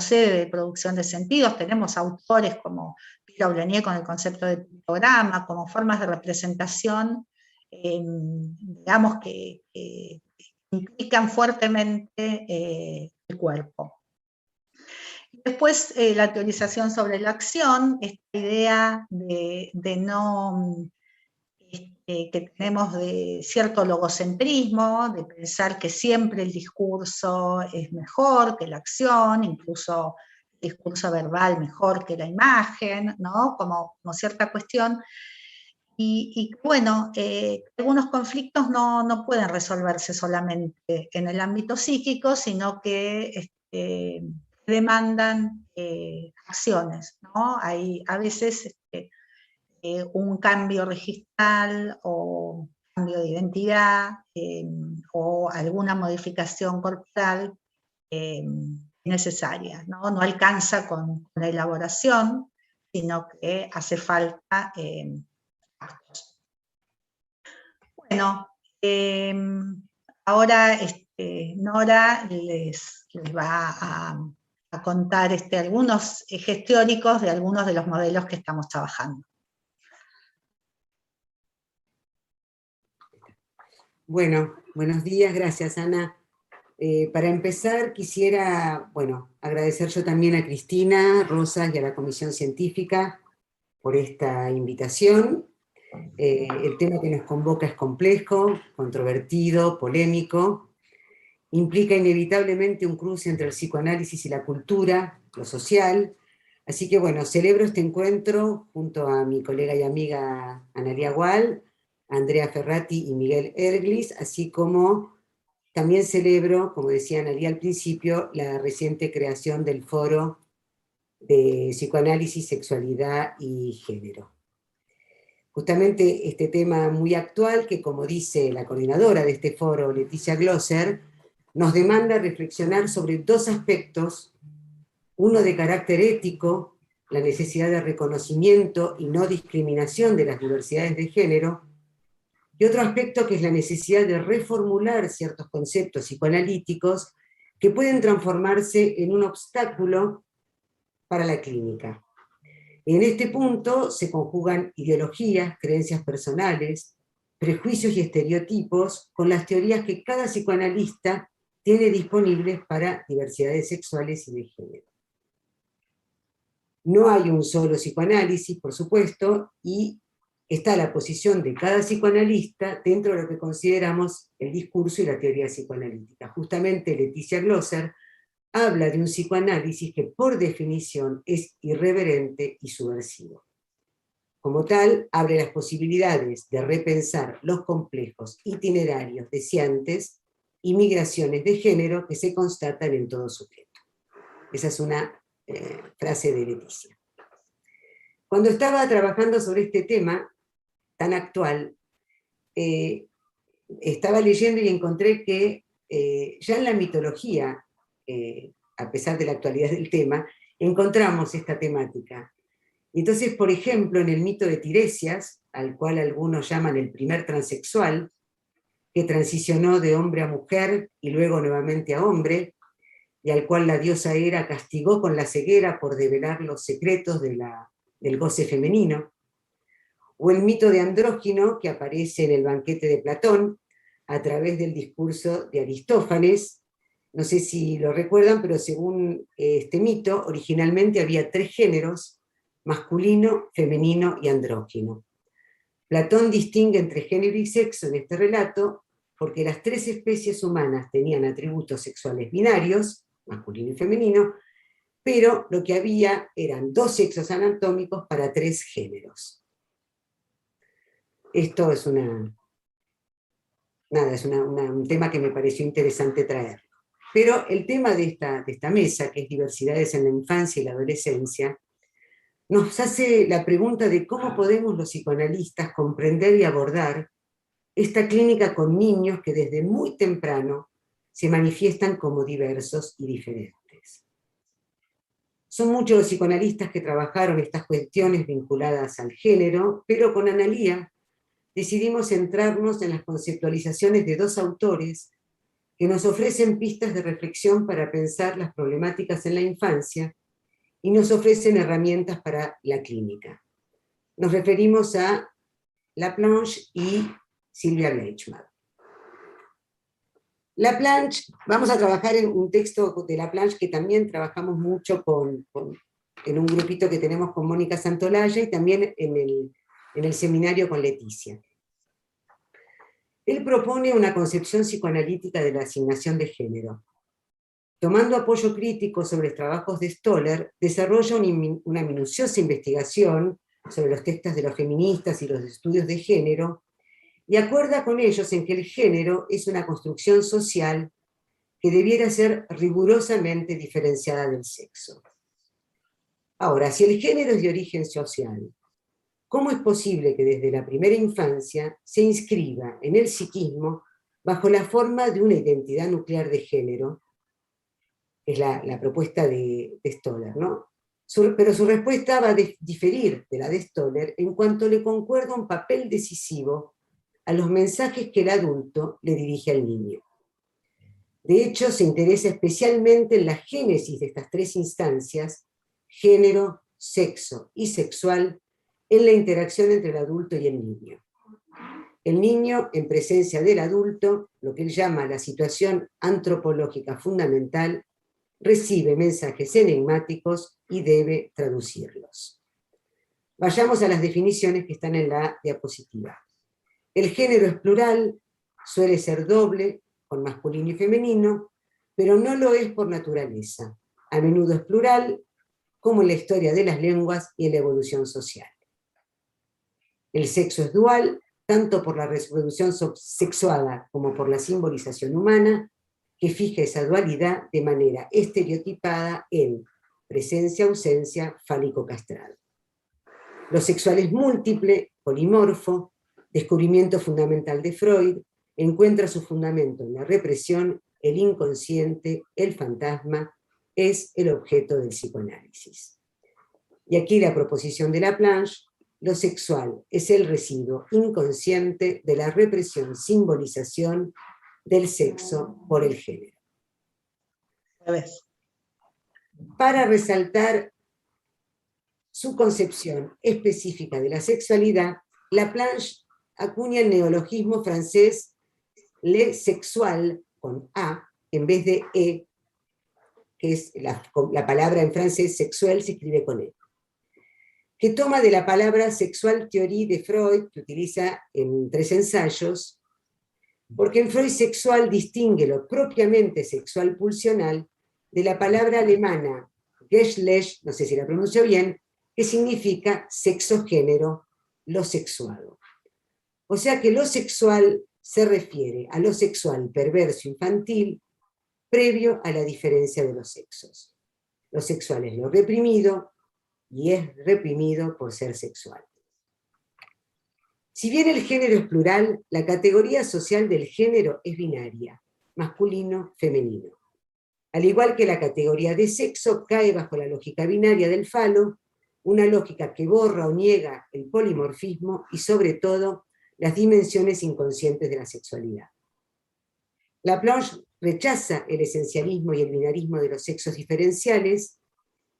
sede de producción de sentidos. Tenemos autores como Pierre Aulenier con el concepto de pictograma, como formas de representación, digamos, que implican fuertemente el cuerpo. Después, la teorización sobre la acción, esta idea de no, que tenemos de cierto logocentrismo, de pensar que siempre el discurso es mejor que la acción, incluso el discurso verbal mejor que la imagen, ¿no? Como cierta cuestión. Y bueno, algunos conflictos no pueden resolverse solamente en el ámbito psíquico, sino que demandan acciones, ¿no? Hay a veces un cambio registral o cambio de identidad o alguna modificación corporal necesaria, ¿no? No alcanza con la elaboración, sino que hace falta actos. Bueno, ahora Nora les va a contar algunos ejes teóricos de algunos de los modelos que estamos trabajando. Bueno, buenos días, gracias Ana. Para empezar quisiera, agradecer yo también a Cristina Rosas y a la Comisión Científica por esta invitación. El tema que nos convoca es complejo, controvertido, polémico, implica inevitablemente un cruce entre el psicoanálisis y la cultura, lo social, así que celebro este encuentro junto a mi colega y amiga Analía Gual, Andrea Ferrati y Miguel Erglis, así como también celebro, como decía Analía al principio, la reciente creación del Foro de Psicoanálisis, Sexualidad y Género. Justamente este tema muy actual, que como dice la coordinadora de este foro, Leticia Glosser, nos demanda reflexionar sobre dos aspectos, uno de carácter ético, la necesidad de reconocimiento y no discriminación de las diversidades de género, y otro aspecto que es la necesidad de reformular ciertos conceptos psicoanalíticos que pueden transformarse en un obstáculo para la clínica. En este punto se conjugan ideologías, creencias personales, prejuicios y estereotipos con las teorías que cada psicoanalista tiene disponibles para diversidades sexuales y de género. No hay un solo psicoanálisis, por supuesto, y está la posición de cada psicoanalista dentro de lo que consideramos el discurso y la teoría psicoanalítica. Justamente Leticia Glosser habla de un psicoanálisis que por definición es irreverente y subversivo. Como tal, abre las posibilidades de repensar los complejos itinerarios deseantes y migraciones de género que se constatan en todo sujeto. Esa es una frase de Leticia. Cuando estaba trabajando sobre este tema tan actual, estaba leyendo y encontré que ya en la mitología, a pesar de la actualidad del tema, encontramos esta temática. Entonces, por ejemplo, en el mito de Tiresias, al cual algunos llaman el primer transexual, que transicionó de hombre a mujer y luego nuevamente a hombre, y al cual la diosa Hera castigó con la ceguera por develar los secretos del goce femenino, o el mito de Andrógino, que aparece en el banquete de Platón, a través del discurso de Aristófanes. No sé si lo recuerdan, pero según este mito, originalmente había 3 géneros, masculino, femenino y andrógino. Platón distingue entre género y sexo en este relato porque las 3 especies humanas tenían atributos sexuales binarios, masculino y femenino, pero lo que había eran 2 sexos anatómicos para 3 géneros. Esto es un tema que me pareció interesante traer. Pero el tema de esta mesa, que es diversidades en la infancia y la adolescencia, nos hace la pregunta de cómo podemos los psicoanalistas comprender y abordar esta clínica con niños que desde muy temprano se manifiestan como diversos y diferentes. Son muchos los psicoanalistas que trabajaron estas cuestiones vinculadas al género, pero con Analía decidimos centrarnos en las conceptualizaciones de 2 autores que nos ofrecen pistas de reflexión para pensar las problemáticas en la infancia y nos ofrecen herramientas para la clínica. Nos referimos a Laplanche y Silvia Leitchman. Laplanche, vamos a trabajar en un texto de Laplanche que también trabajamos mucho en un grupito que tenemos con Mónica Santolaya y también en el seminario con Leticia. Él propone una concepción psicoanalítica de la asignación de género. Tomando apoyo crítico sobre los trabajos de Stoller, desarrolla una minuciosa investigación sobre los textos de los feministas y los estudios de género, y acuerda con ellos en que el género es una construcción social que debiera ser rigurosamente diferenciada del sexo. Ahora, si el género es de origen social, ¿cómo es posible que desde la primera infancia se inscriba en el psiquismo bajo la forma de una identidad nuclear de género? Es la propuesta de Stoller, ¿no? Pero su respuesta va a diferir de la de Stoller en cuanto le concuerda un papel decisivo a los mensajes que el adulto le dirige al niño. De hecho, se interesa especialmente en la génesis de estas tres instancias, género, sexo y sexual, en la interacción entre el adulto y el niño. El niño, en presencia del adulto, lo que él llama la situación antropológica fundamental, recibe mensajes enigmáticos y debe traducirlos. Vayamos a las definiciones que están en la diapositiva. El género es plural, suele ser doble, con masculino y femenino, pero no lo es por naturaleza. A menudo es plural, como en la historia de las lenguas y en la evolución social. El sexo es dual, tanto por la reproducción sexuada como por la simbolización humana, que fija esa dualidad de manera estereotipada en presencia-ausencia fálico-castrado. Lo sexual es múltiple, polimorfo, descubrimiento fundamental de Freud, encuentra su fundamento en la represión, el inconsciente, el fantasma, es el objeto del psicoanálisis. Y aquí la proposición de Laplanche: lo sexual es el residuo inconsciente de la represión-simbolización del sexo por el género. Para resaltar su concepción específica de la sexualidad, Laplanche acuña el neologismo francés le sexual, con A, en vez de E, que es la palabra en francés sexual se escribe con E, que toma de la palabra sexual théorie de Freud, que utiliza en 3 ensayos, porque en Freud sexual distingue lo propiamente sexual pulsional de la palabra alemana Geschlecht, no sé si la pronuncio bien, que significa sexo-género, lo sexuado. O sea que lo sexual se refiere a lo sexual perverso infantil previo a la diferencia de los sexos. Lo sexual es lo reprimido y es reprimido por ser sexual. Si bien el género es plural, la categoría social del género es binaria, masculino-femenino. Al igual que la categoría de sexo cae bajo la lógica binaria del falo, una lógica que borra o niega el polimorfismo y sobre todo las dimensiones inconscientes de la sexualidad. Laplanche rechaza el esencialismo y el binarismo de los sexos diferenciales,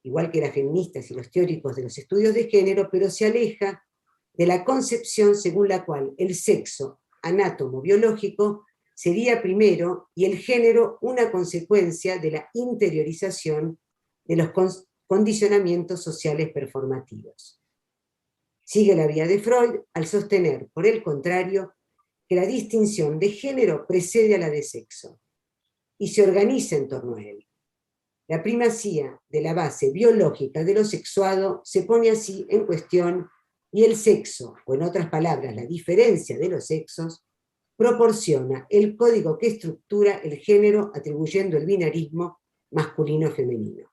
igual que las feministas y los teóricos de los estudios de género, pero se aleja de la concepción según la cual el sexo anátomo-biológico sería primero y el género una consecuencia de la interiorización de los condicionamientos sociales performativos. Sigue la vía de Freud al sostener, por el contrario, que la distinción de género precede a la de sexo y se organiza en torno a él. La primacía de la base biológica de lo sexuado se pone así en cuestión y el sexo, o en otras palabras, la diferencia de los sexos, proporciona el código que estructura el género atribuyendo el binarismo masculino-femenino.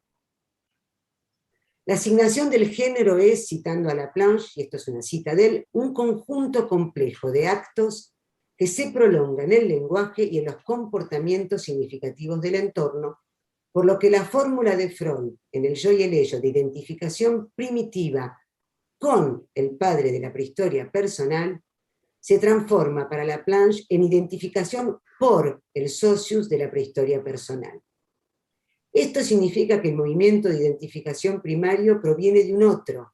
La asignación del género es, citando a Laplanche, y esto es una cita de él, un conjunto complejo de actos que se prolonga en el lenguaje y en los comportamientos significativos del entorno, por lo que la fórmula de Freud en el yo y el ello de identificación primitiva con el padre de la prehistoria personal se transforma para Laplanche en identificación por el socius de la prehistoria personal. Esto significa que el movimiento de identificación primario proviene de un otro,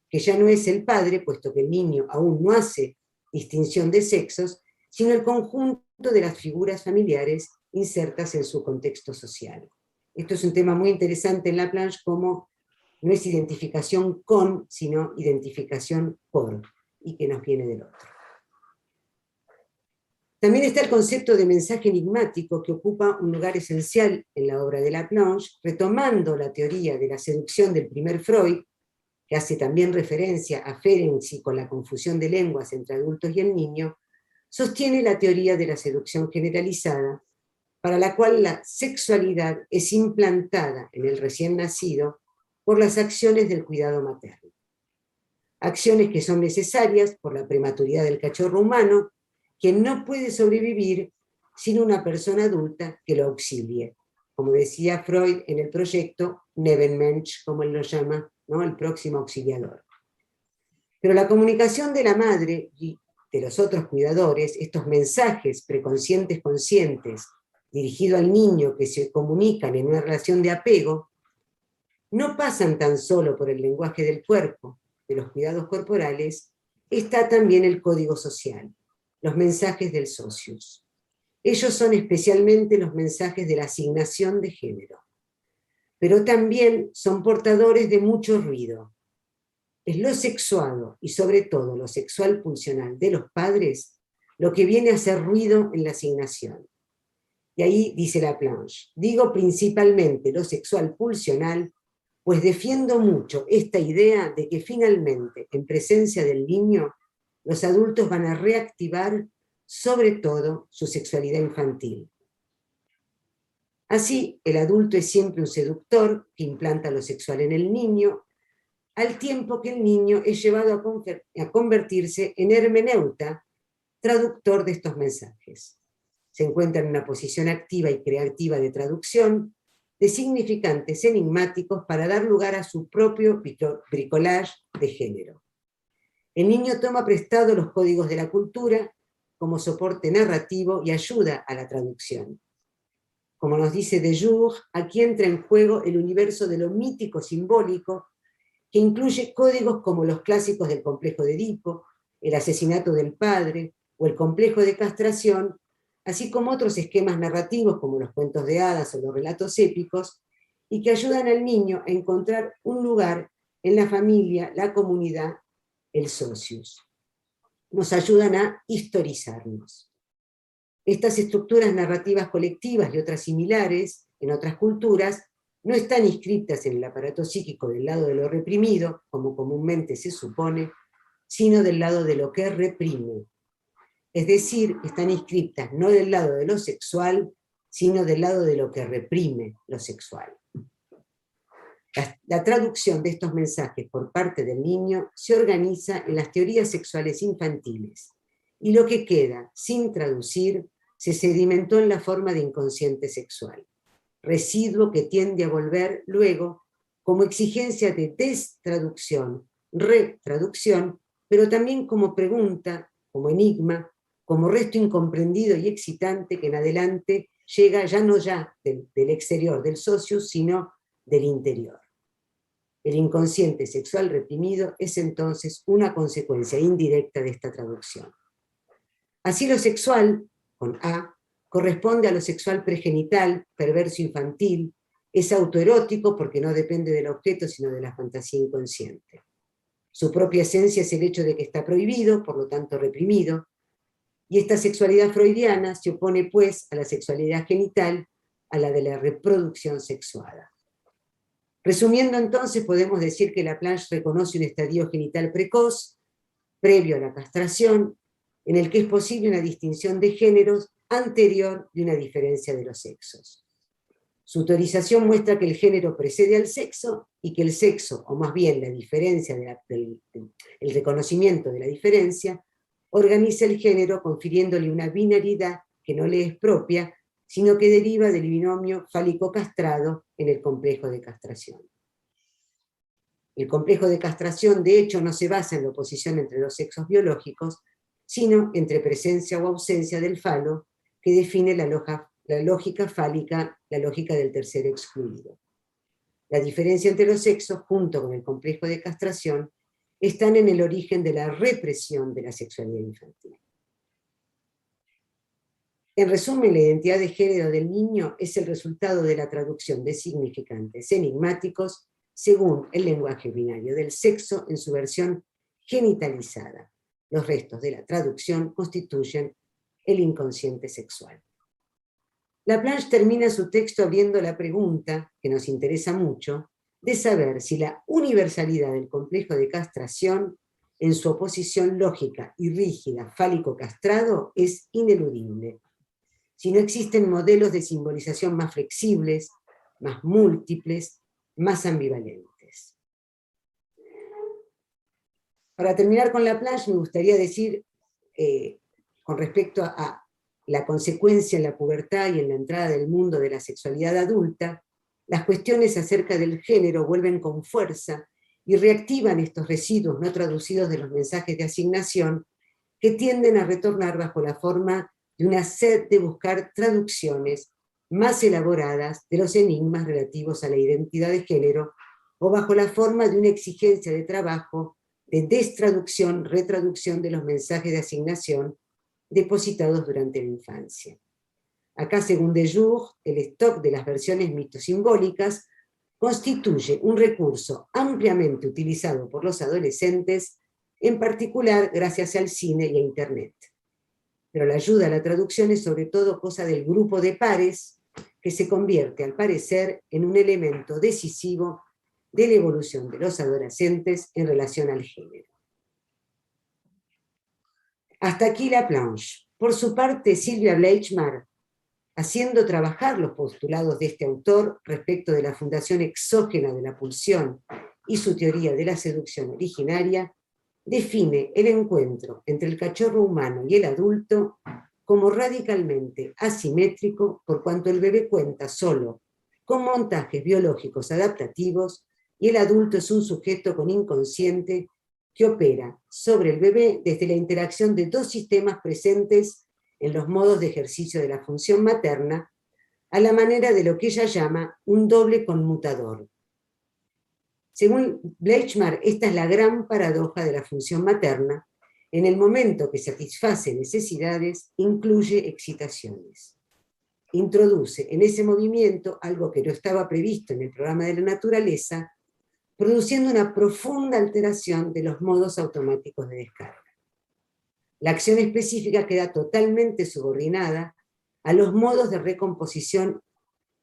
que ya no es el padre, puesto que el niño aún no hace distinción de sexos, sino el conjunto de las figuras familiares insertas en su contexto social. Esto es un tema muy interesante en Laplanche, como no es identificación con, sino identificación por, y que nos viene del otro. También está el concepto de mensaje enigmático, que ocupa un lugar esencial en la obra de Laplanche, retomando la teoría de la seducción del primer Freud, que hace también referencia a Ferenczi con la confusión de lenguas entre adultos y el niño, sostiene la teoría de la seducción generalizada, para la cual la sexualidad es implantada en el recién nacido por las acciones del cuidado materno. Acciones que son necesarias por la prematuridad del cachorro humano, que no puede sobrevivir sin una persona adulta que lo auxilie, como decía Freud en el proyecto, Nebenmensch, como él lo llama, ¿no? El próximo auxiliador. Pero la comunicación de la madre y de los otros cuidadores, estos mensajes preconscientes conscientes dirigidos al niño que se comunican en una relación de apego, no pasan tan solo por el lenguaje del cuerpo, de los cuidados corporales, está también el código social, los mensajes del socius. Ellos son especialmente los mensajes de la asignación de género, pero también son portadores de mucho ruido. Es lo sexuado, y sobre todo lo sexual pulsional de los padres, lo que viene a hacer ruido en la asignación. Y ahí dice Laplanche, digo principalmente lo sexual pulsional, pues defiendo mucho esta idea de que finalmente, en presencia del niño, los adultos van a reactivar sobre todo su sexualidad infantil. Así, el adulto es siempre un seductor que implanta lo sexual en el niño, al tiempo que el niño es llevado a convertirse en hermeneuta, traductor de estos mensajes. Se encuentra en una posición activa y creativa de traducción de significantes enigmáticos para dar lugar a su propio bricolage de género. El niño toma prestado los códigos de la cultura como soporte narrativo y ayuda a la traducción. Como nos dice de Jour, aquí entra en juego el universo de lo mítico simbólico, que incluye códigos como los clásicos del complejo de Edipo, el asesinato del padre o el complejo de castración, así como otros esquemas narrativos como los cuentos de hadas o los relatos épicos, y que ayudan al niño a encontrar un lugar en la familia, la comunidad, el socius. Nos ayudan a historizarnos. Estas estructuras narrativas colectivas y otras similares en otras culturas no están inscritas en el aparato psíquico del lado de lo reprimido, como comúnmente se supone, sino del lado de lo que reprime. Es decir, están inscritas no del lado de lo sexual, sino del lado de lo que reprime lo sexual. La traducción de estos mensajes por parte del niño se organiza en las teorías sexuales infantiles, y lo que queda sin traducir se sedimentó en la forma de inconsciente sexual, residuo que tiende a volver luego como exigencia de destraducción, retraducción, pero también como pregunta, como enigma, como resto incomprendido y excitante que en adelante llega ya no del exterior, del socius, sino del interior. El inconsciente sexual reprimido es entonces una consecuencia indirecta de esta traducción. Así lo sexual, con A, corresponde a lo sexual pregenital, perverso infantil, es autoerótico porque no depende del objeto sino de la fantasía inconsciente. Su propia esencia es el hecho de que está prohibido, por lo tanto reprimido, y esta sexualidad freudiana se opone pues a la sexualidad genital, a la de la reproducción sexuada. Resumiendo entonces, podemos decir que Laplanche reconoce un estadio genital precoz, previo a la castración, en el que es posible una distinción de géneros anterior de una diferencia de los sexos. Su autorización muestra que el género precede al sexo y que el sexo, o más bien la diferencia, el reconocimiento de la diferencia, organiza el género confiriéndole una binariedad que no le es propia, sino que deriva del binomio fálico-castrado en el complejo de castración. El complejo de castración, de hecho, no se basa en la oposición entre los sexos biológicos, sino entre presencia o ausencia del falo, que define la lógica fálica, la lógica del tercero excluido. La diferencia entre los sexos, junto con el complejo de castración, están en el origen de la represión de la sexualidad infantil. En resumen, la identidad de género del niño es el resultado de la traducción de significantes enigmáticos según el lenguaje binario del sexo en su versión genitalizada. Los restos de la traducción constituyen el inconsciente sexual. Laplanche termina su texto abriendo la pregunta, que nos interesa mucho, de saber si la universalidad del complejo de castración, en su oposición lógica y rígida fálico-castrado, es ineludible. Si no existen modelos de simbolización más flexibles, más múltiples, más ambivalentes. Para terminar con Laplanche, me gustaría decir, con respecto a la consecuencia en la pubertad y en la entrada del mundo de la sexualidad adulta, las cuestiones acerca del género vuelven con fuerza y reactivan estos residuos no traducidos de los mensajes de asignación que tienden a retornar bajo la forma de una sed de buscar traducciones más elaboradas de los enigmas relativos a la identidad de género o bajo la forma de una exigencia de trabajo de destraducción, retraducción de los mensajes de asignación depositados durante la infancia. Acá, según Deleuze, el stock de las versiones mitosimbólicas constituye un recurso ampliamente utilizado por los adolescentes, en particular gracias al cine y a Internet. Pero la ayuda a la traducción es sobre todo cosa del grupo de pares, que se convierte, al parecer, en un elemento decisivo de la evolución de los adolescentes en relación al género. Hasta aquí la planche. Por su parte, Silvia Bleichmar, haciendo trabajar los postulados de este autor respecto de la fundación exógena de la pulsión y su teoría de la seducción originaria, define el encuentro entre el cachorro humano y el adulto como radicalmente asimétrico, por cuanto el bebé cuenta solo con montajes biológicos adaptativos y el adulto es un sujeto con inconsciente que opera sobre el bebé desde la interacción de dos sistemas presentes en los modos de ejercicio de la función materna, a la manera de lo que ella llama un doble conmutador. Según Bleichmar, esta es la gran paradoja de la función materna. En el momento que satisface necesidades, incluye excitaciones. Introduce en ese movimiento algo que no estaba previsto en el programa de la naturaleza, produciendo una profunda alteración de los modos automáticos de descarga. La acción específica queda totalmente subordinada a los modos de recomposición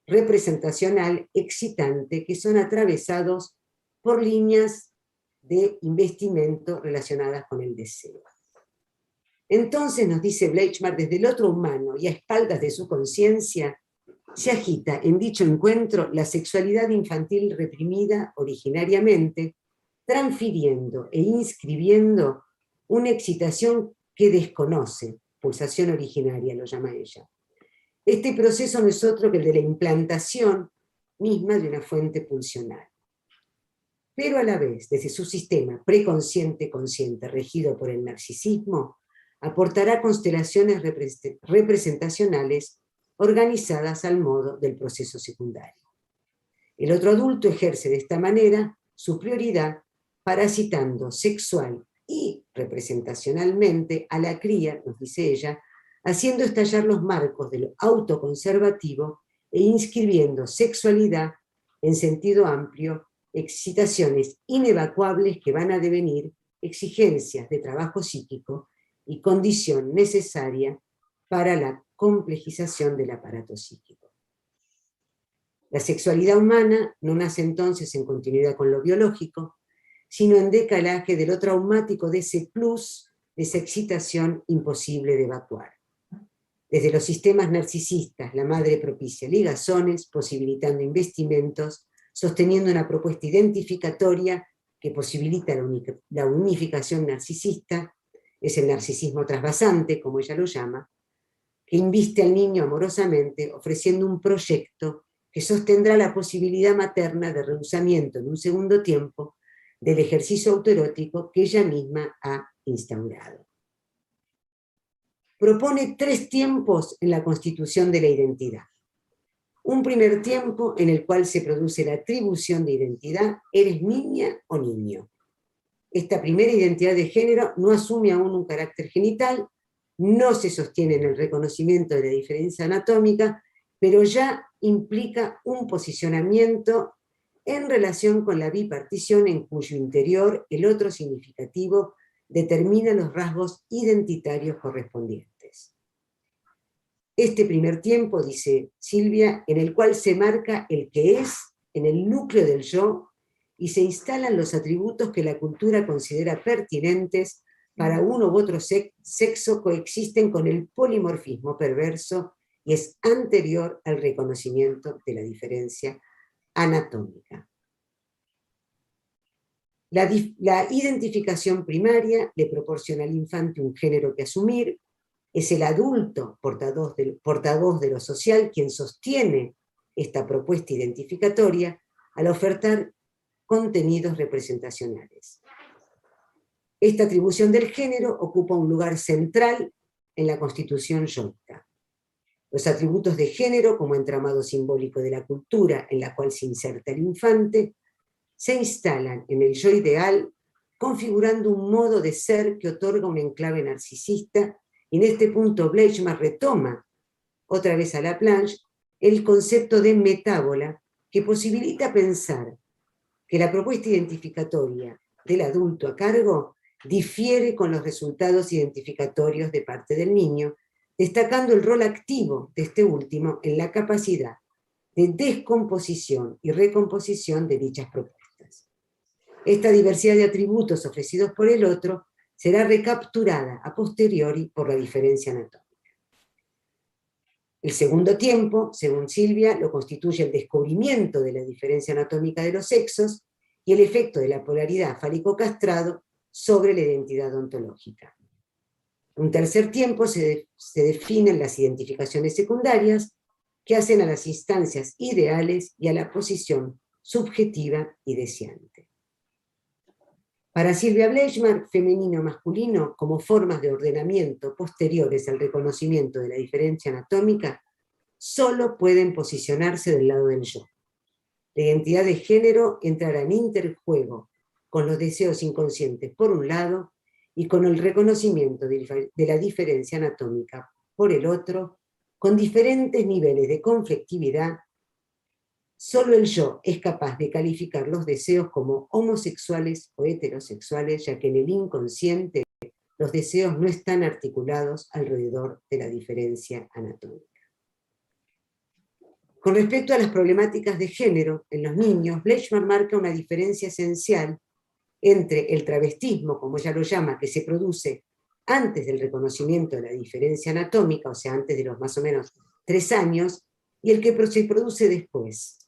representacional excitante que son atravesados por líneas de investimento relacionadas con el deseo. Entonces, nos dice Bleichmar, desde el otro humano y a espaldas de su conciencia, se agita en dicho encuentro la sexualidad infantil reprimida originariamente, transfiriendo e inscribiendo una excitación que desconoce, pulsación originaria lo llama ella. Este proceso no es otro que el de la implantación misma de una fuente pulsional. Pero a la vez, desde su sistema preconsciente-consciente regido por el narcisismo, aportará constelaciones representacionales organizadas al modo del proceso secundario. El otro adulto ejerce de esta manera su prioridad parasitando sexual y representacionalmente a la cría, nos dice ella, haciendo estallar los marcos de lo autoconservativo e inscribiendo sexualidad en sentido amplio, excitaciones inevacuables que van a devenir exigencias de trabajo psíquico y condición necesaria para la complejización del aparato psíquico. La sexualidad humana no nace entonces en continuidad con lo biológico, sino en decalaje de lo traumático de ese plus, de esa excitación imposible de evacuar. Desde los sistemas narcisistas, la madre propicia ligazones, posibilitando investimentos, sosteniendo una propuesta identificatoria que posibilita la unificación narcisista, es el narcisismo trasvasante, como ella lo llama, que inviste al niño amorosamente, ofreciendo un proyecto que sostendrá la posibilidad materna de rehusamiento en un segundo tiempo del ejercicio autoerótico que ella misma ha instaurado. Propone 3 tiempos en la constitución de la identidad. Un primer tiempo en el cual se produce la atribución de identidad, ¿eres niña o niño? Esta primera identidad de género no asume aún un carácter genital, no se sostiene en el reconocimiento de la diferencia anatómica, pero ya implica un posicionamiento en relación con la bipartición en cuyo interior el otro significativo determina los rasgos identitarios correspondientes. Este primer tiempo, dice Silvia, en el cual se marca el que es en el núcleo del yo y se instalan los atributos que la cultura considera pertinentes para uno u otro sexo, coexisten con el polimorfismo perverso y es anterior al reconocimiento de la diferencia anatómica. La identificación primaria le proporciona al infante un género que asumir, Es el adulto portavoz de lo social quien sostiene esta propuesta identificatoria al ofertar contenidos representacionales. Esta atribución del género ocupa un lugar central en la Constitución yoica. Los atributos de género, como entramado simbólico de la cultura en la cual se inserta el infante, se instalan en el yo ideal, configurando un modo de ser que otorga un enclave narcisista, y en este punto Bleichmar retoma, otra vez a Laplanche, el concepto de metábola, que posibilita pensar que la propuesta identificatoria del adulto a cargo difiere con los resultados identificatorios de parte del niño, destacando el rol activo de este último en la capacidad de descomposición y recomposición de dichas propuestas. Esta diversidad de atributos ofrecidos por el otro será recapturada a posteriori por la diferencia anatómica. El segundo tiempo, según Silvia, lo constituye el descubrimiento de la diferencia anatómica de los sexos y el efecto de la polaridad fálico-castrado sobre la identidad ontológica. Un tercer tiempo se definen las identificaciones secundarias que hacen a las instancias ideales y a la posición subjetiva y deseante. Para Silvia Bleichmar, femenino-masculino, como formas de ordenamiento posteriores al reconocimiento de la diferencia anatómica, solo pueden posicionarse del lado del yo. La identidad de género entrará en interjuego con los deseos inconscientes por un lado y con el reconocimiento de la diferencia anatómica por el otro, con diferentes niveles de conflictividad. Solo el yo es capaz de calificar los deseos como homosexuales o heterosexuales, ya que en el inconsciente los deseos no están articulados alrededor de la diferencia anatómica. Con respecto a las problemáticas de género en los niños, Bleichmar marca una diferencia esencial entre el travestismo, como ella lo llama, que se produce antes del reconocimiento de la diferencia anatómica, o sea, antes de los más o menos 3 años, y el que se produce después.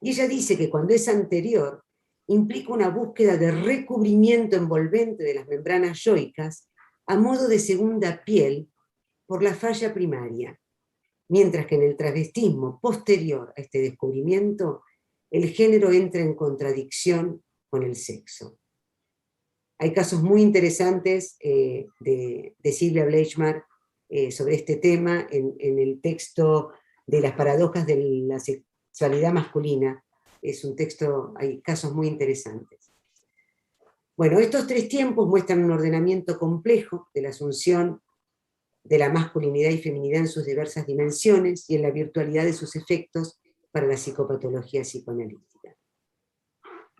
Y ella dice que cuando es anterior, implica una búsqueda de recubrimiento envolvente de las membranas yoicas a modo de segunda piel por la falla primaria, mientras que en el travestismo posterior a este descubrimiento, el género entra en contradicción con el sexo. Hay casos muy interesantes de Silvia Bleichmar sobre este tema en el texto de las paradojas de la sexualidad masculina. Es un texto, hay casos muy interesantes. Bueno, estos 3 tiempos muestran un ordenamiento complejo de la asunción de la masculinidad y feminidad en sus diversas dimensiones y en la virtualidad de sus efectos para la psicopatología psicoanalítica.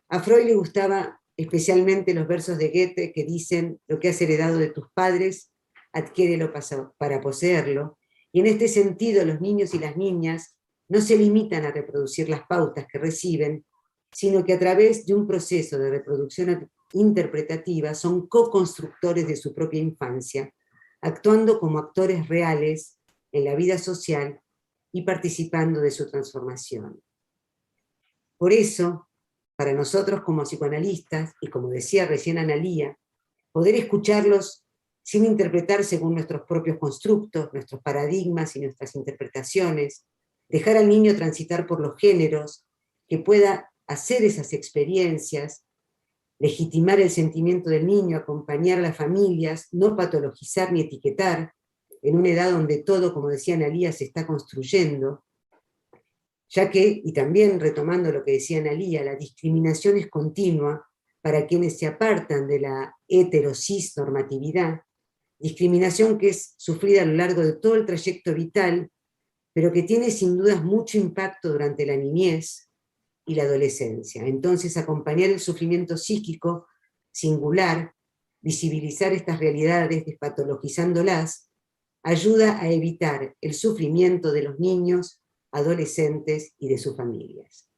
A Freud le gustaba especialmente los versos de Goethe que dicen: lo que has heredado de tus padres, adquiérelo para poseerlo, y en este sentido los niños y las niñas no se limitan a reproducir las pautas que reciben, sino que a través de un proceso de reproducción interpretativa son co-constructores de su propia infancia, actuando como actores reales en la vida social y participando de su transformación. Por eso, para nosotros como psicoanalistas, y como decía recién Analía, poder escucharlos sin interpretar según nuestros propios constructos, nuestros paradigmas y nuestras interpretaciones, dejar al niño transitar por los géneros, que pueda hacer esas experiencias, legitimar el sentimiento del niño, acompañar a las familias, no patologizar ni etiquetar, en una edad donde todo, como decía Analía, se está construyendo, ya que, y también retomando lo que decía Analía, la discriminación es continua para quienes se apartan de la heterosis normatividad, discriminación que es sufrida a lo largo de todo el trayecto vital, pero que tiene sin dudas mucho impacto durante la niñez y la adolescencia. Entonces, acompañar el sufrimiento psíquico singular, visibilizar estas realidades despatologizándolas, ayuda a evitar el sufrimiento de los niños, adolescentes y de sus familias.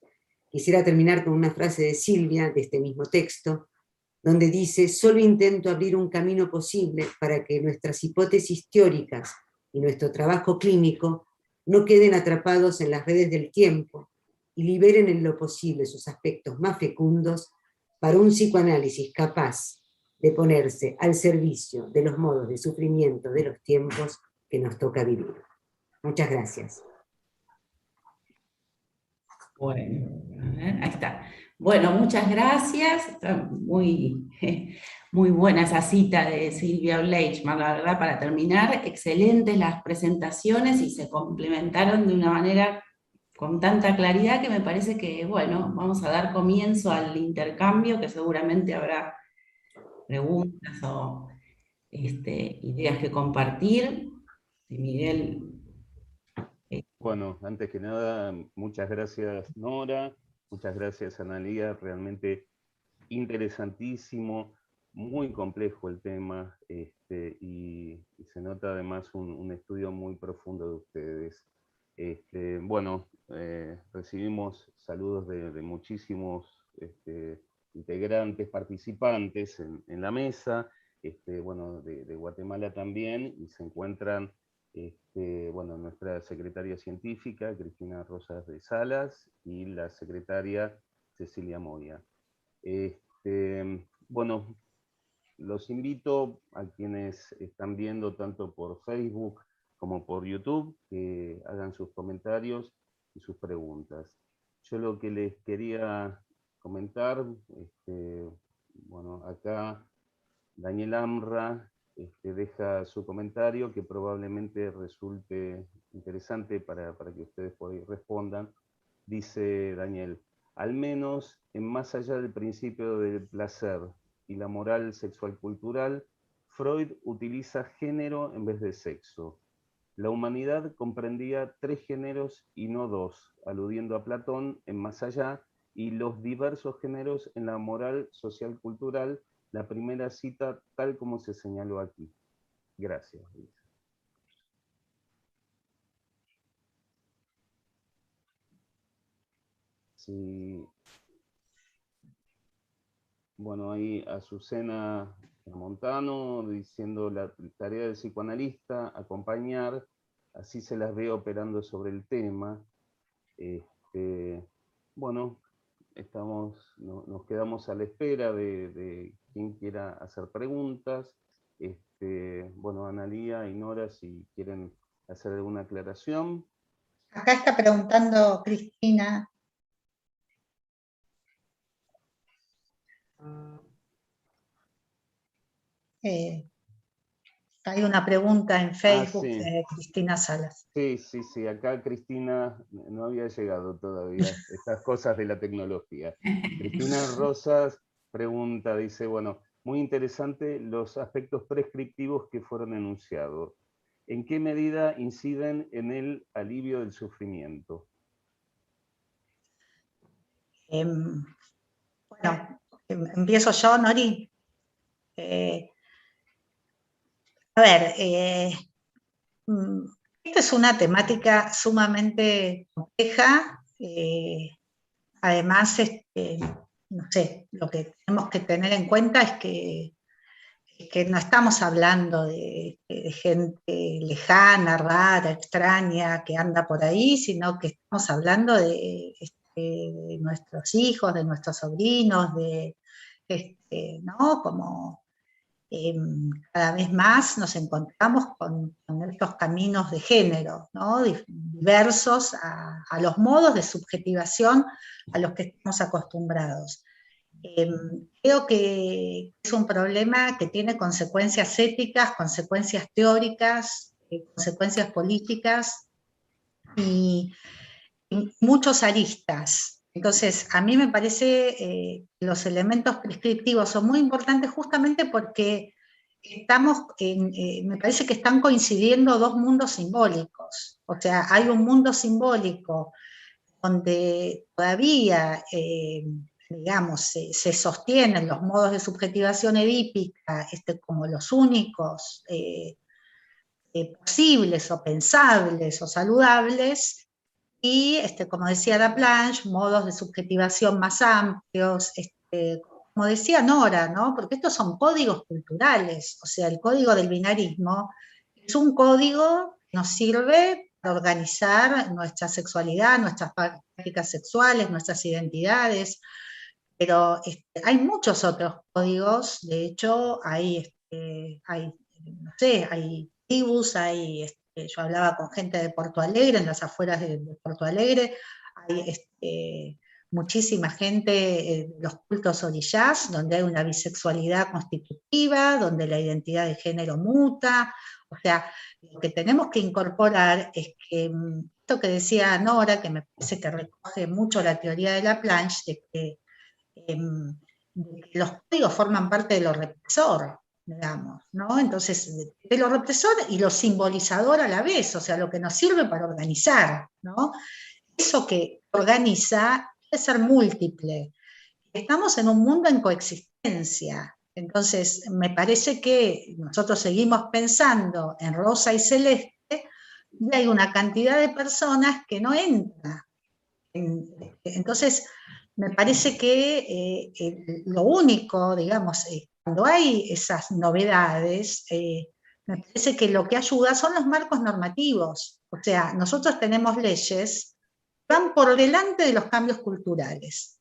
Quisiera terminar con una frase de Silvia, de este mismo texto, donde dice: solo intento abrir un camino posible para que nuestras hipótesis teóricas y nuestro trabajo clínico no queden atrapados en las redes del tiempo y liberen en lo posible sus aspectos más fecundos para un psicoanálisis capaz de ponerse al servicio de los modos de sufrimiento de los tiempos que nos toca vivir. Muchas gracias. Bueno, a ver, ahí está. Bueno, muchas gracias. Está muy, muy buena esa cita de Silvia Bleichmann, la verdad, para terminar. Excelentes las presentaciones y se complementaron de una manera con tanta claridad que me parece que, bueno, vamos a dar comienzo al intercambio, que seguramente habrá preguntas o ideas que compartir. Si Miguel. Bueno, antes que nada, muchas gracias Nora, muchas gracias Analía, realmente interesantísimo, muy complejo el tema, y se nota además un estudio muy profundo de ustedes. Bueno, recibimos saludos de muchísimos integrantes, participantes en la mesa, bueno, de Guatemala también, y se encuentran bueno, nuestra secretaria científica, Cristina Rosas de Salas, y la secretaria Cecilia Moya. Bueno, los invito a quienes están viendo tanto por Facebook como por YouTube, que hagan sus comentarios y sus preguntas. Yo lo que les quería comentar, bueno, acá Daniel Amra deja su comentario que probablemente resulte interesante para que ustedes por ahí respondan. Dice Daniel, al menos en Más allá del principio del placer y la moral sexual cultural, Freud utiliza género en vez de sexo. La humanidad comprendía 3 géneros y no 2, aludiendo a Platón en Más allá, y los diversos géneros en la moral social cultural, la primera cita tal como se señaló aquí. Gracias. Sí. Bueno, ahí Azucena Montano diciendo la tarea del psicoanalista, acompañar, así se las ve operando sobre el tema. Bueno, nos quedamos a la espera de quien quiera hacer preguntas. Bueno, Analía y Nora, si quieren hacer alguna aclaración. Acá está preguntando Cristina. Hay una pregunta en Facebook sí. de Cristina Salas. Sí, acá Cristina no había llegado todavía, estas cosas de la tecnología. Cristina Rosas pregunta, dice, bueno, muy interesante los aspectos prescriptivos que fueron enunciados. ¿En qué medida inciden en el alivio del sufrimiento? Bueno, empiezo yo, Nori. A ver, esta es una temática sumamente compleja. Además, no sé, lo que tenemos que tener en cuenta es que no estamos hablando de gente lejana, rara, extraña, que anda por ahí, sino que estamos hablando de nuestros hijos, de nuestros sobrinos, ¿no? Como cada vez más nos encontramos con estos caminos de género, ¿no? Diversos a los modos de subjetivación a los que estamos acostumbrados. Creo que es un problema que tiene consecuencias éticas, consecuencias teóricas, consecuencias políticas y muchos aristas. Entonces, a mí me parece que los elementos prescriptivos son muy importantes justamente porque me parece que están coincidiendo dos mundos simbólicos. O sea, hay un mundo simbólico donde todavía, digamos, se sostienen los modos de subjetivación edípica como los únicos posibles o pensables o saludables, y, como decía Laplanche, modos de subjetivación más amplios, como decía Nora, ¿no? Porque estos son códigos culturales, o sea, el código del binarismo es un código que nos sirve para organizar nuestra sexualidad, nuestras prácticas sexuales, nuestras identidades, pero hay muchos otros códigos. De hecho, no sé, hay tribus, yo hablaba con gente de Porto Alegre, en las afueras de Porto Alegre, hay muchísima gente de los cultos orillás, donde hay una bisexualidad constitutiva, donde la identidad de género muta. O sea, lo que tenemos que incorporar es que esto que decía Nora, que me parece que recoge mucho la teoría de Laplanche, de que los códigos forman parte de lo represor, digamos, ¿no? Entonces, de lo represor y lo simbolizador a la vez, o sea, lo que nos sirve para organizar, ¿no? Eso que organiza puede ser múltiple. Estamos en un mundo en coexistencia. Entonces, me parece que nosotros seguimos pensando en rosa y celeste, y hay una cantidad de personas que no entra. Entonces, me parece que lo único, digamos, cuando hay esas novedades, me parece que lo que ayuda son los marcos normativos. O sea, nosotros tenemos leyes que van por delante de los cambios culturales.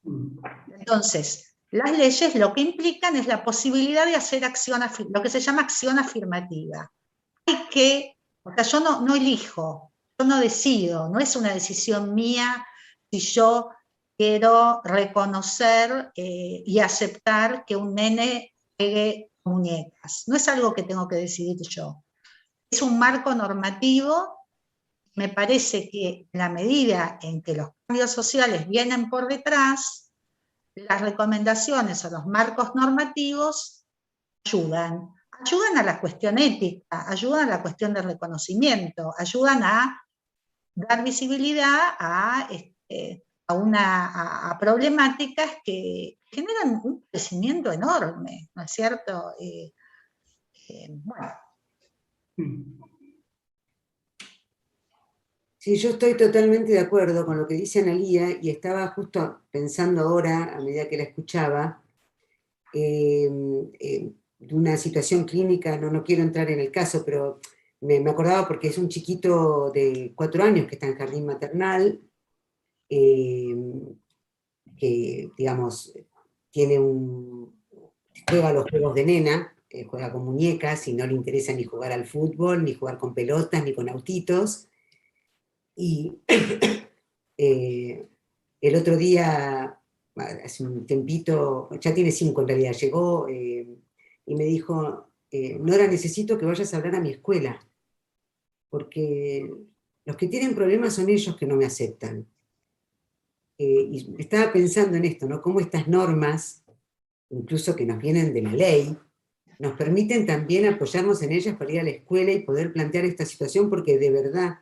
Entonces, las leyes lo que implican es la posibilidad de hacer lo que se llama acción afirmativa. O sea, yo no elijo, yo no decido, no es una decisión mía si yo quiero reconocer y aceptar que un nene juegue muñecas. No es algo que tengo que decidir yo. Es un marco normativo. Me parece que en la medida en que los cambios sociales vienen por detrás, las recomendaciones o los marcos normativos ayudan a la cuestión ética, ayudan a la cuestión de reconocimiento, ayudan a dar visibilidad a problemáticas que generan un crecimiento enorme, ¿no es cierto? Bueno. Sí, yo estoy totalmente de acuerdo con lo que dice Analía, y estaba justo pensando ahora, a medida que la escuchaba, de una situación clínica. No quiero entrar en el caso, pero me acordaba porque es un chiquito de 4 años que está en jardín maternal, que, digamos, juega los juegos de nena, juega con muñecas y no le interesa ni jugar al fútbol, ni jugar con pelotas, ni con autitos. Y el otro día, hace un tiempito, ya tiene 5 en realidad, llegó y me dijo, Nora, necesito que vayas a hablar a mi escuela, porque los que tienen problemas son ellos que no me aceptan. Y estaba pensando en esto, ¿no? Cómo estas normas, incluso que nos vienen de la ley, nos permiten también apoyarnos en ellas para ir a la escuela y poder plantear esta situación, porque de verdad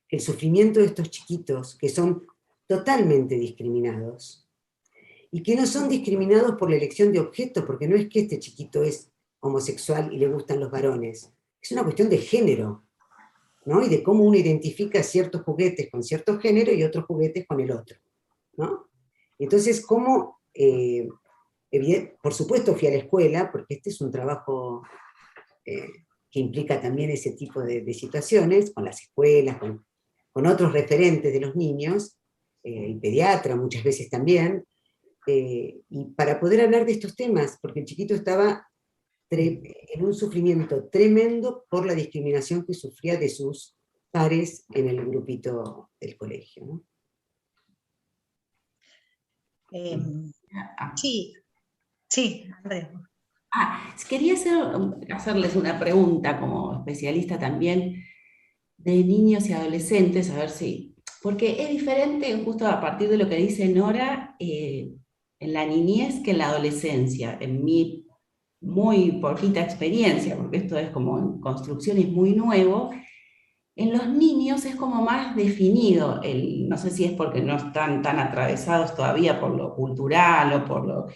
el sufrimiento de estos chiquitos, que son totalmente discriminados, y que no son discriminados por la elección de objeto, porque no es que este chiquito es homosexual y le gustan los varones, es una cuestión de género, ¿no? Y de cómo uno identifica ciertos juguetes con cierto género y otros juguetes con el otro, ¿no? Entonces, ¿cómo? Por supuesto fui a la escuela, porque este es un trabajo que implica también ese tipo de situaciones, con las escuelas, con otros referentes de los niños, y pediatra muchas veces también, y para poder hablar de estos temas, porque el chiquito estaba en un sufrimiento tremendo por la discriminación que sufría de sus pares en el grupito del colegio, ¿no? Sí, Andrés. Quería hacerles una pregunta como especialista también de niños y adolescentes, a ver si, porque es diferente justo a partir de lo que dice Nora, en la niñez que en la adolescencia, en mi muy poquita experiencia, porque esto es como en construcción, es muy nuevo. En los niños es como más definido, no sé si es porque no están tan atravesados todavía por lo cultural o por lo...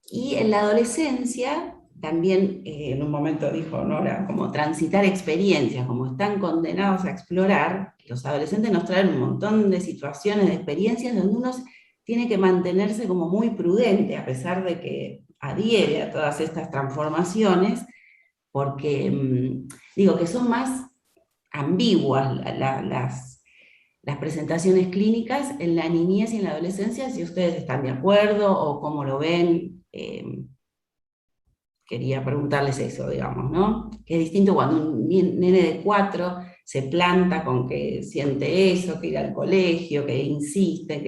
Y en la adolescencia también, en un momento dijo Nora, como transitar experiencias, como están condenados a explorar, los adolescentes nos traen un montón de situaciones, de experiencias donde uno tiene que mantenerse como muy prudente, a pesar de que adhiere a todas estas transformaciones, porque digo que son más ambiguas las presentaciones clínicas en la niñez y en la adolescencia, si ustedes están de acuerdo o cómo lo ven. Quería preguntarles eso, digamos, ¿no? Que es distinto cuando un nene de 4 se planta con que siente eso, que ir al colegio, que insiste,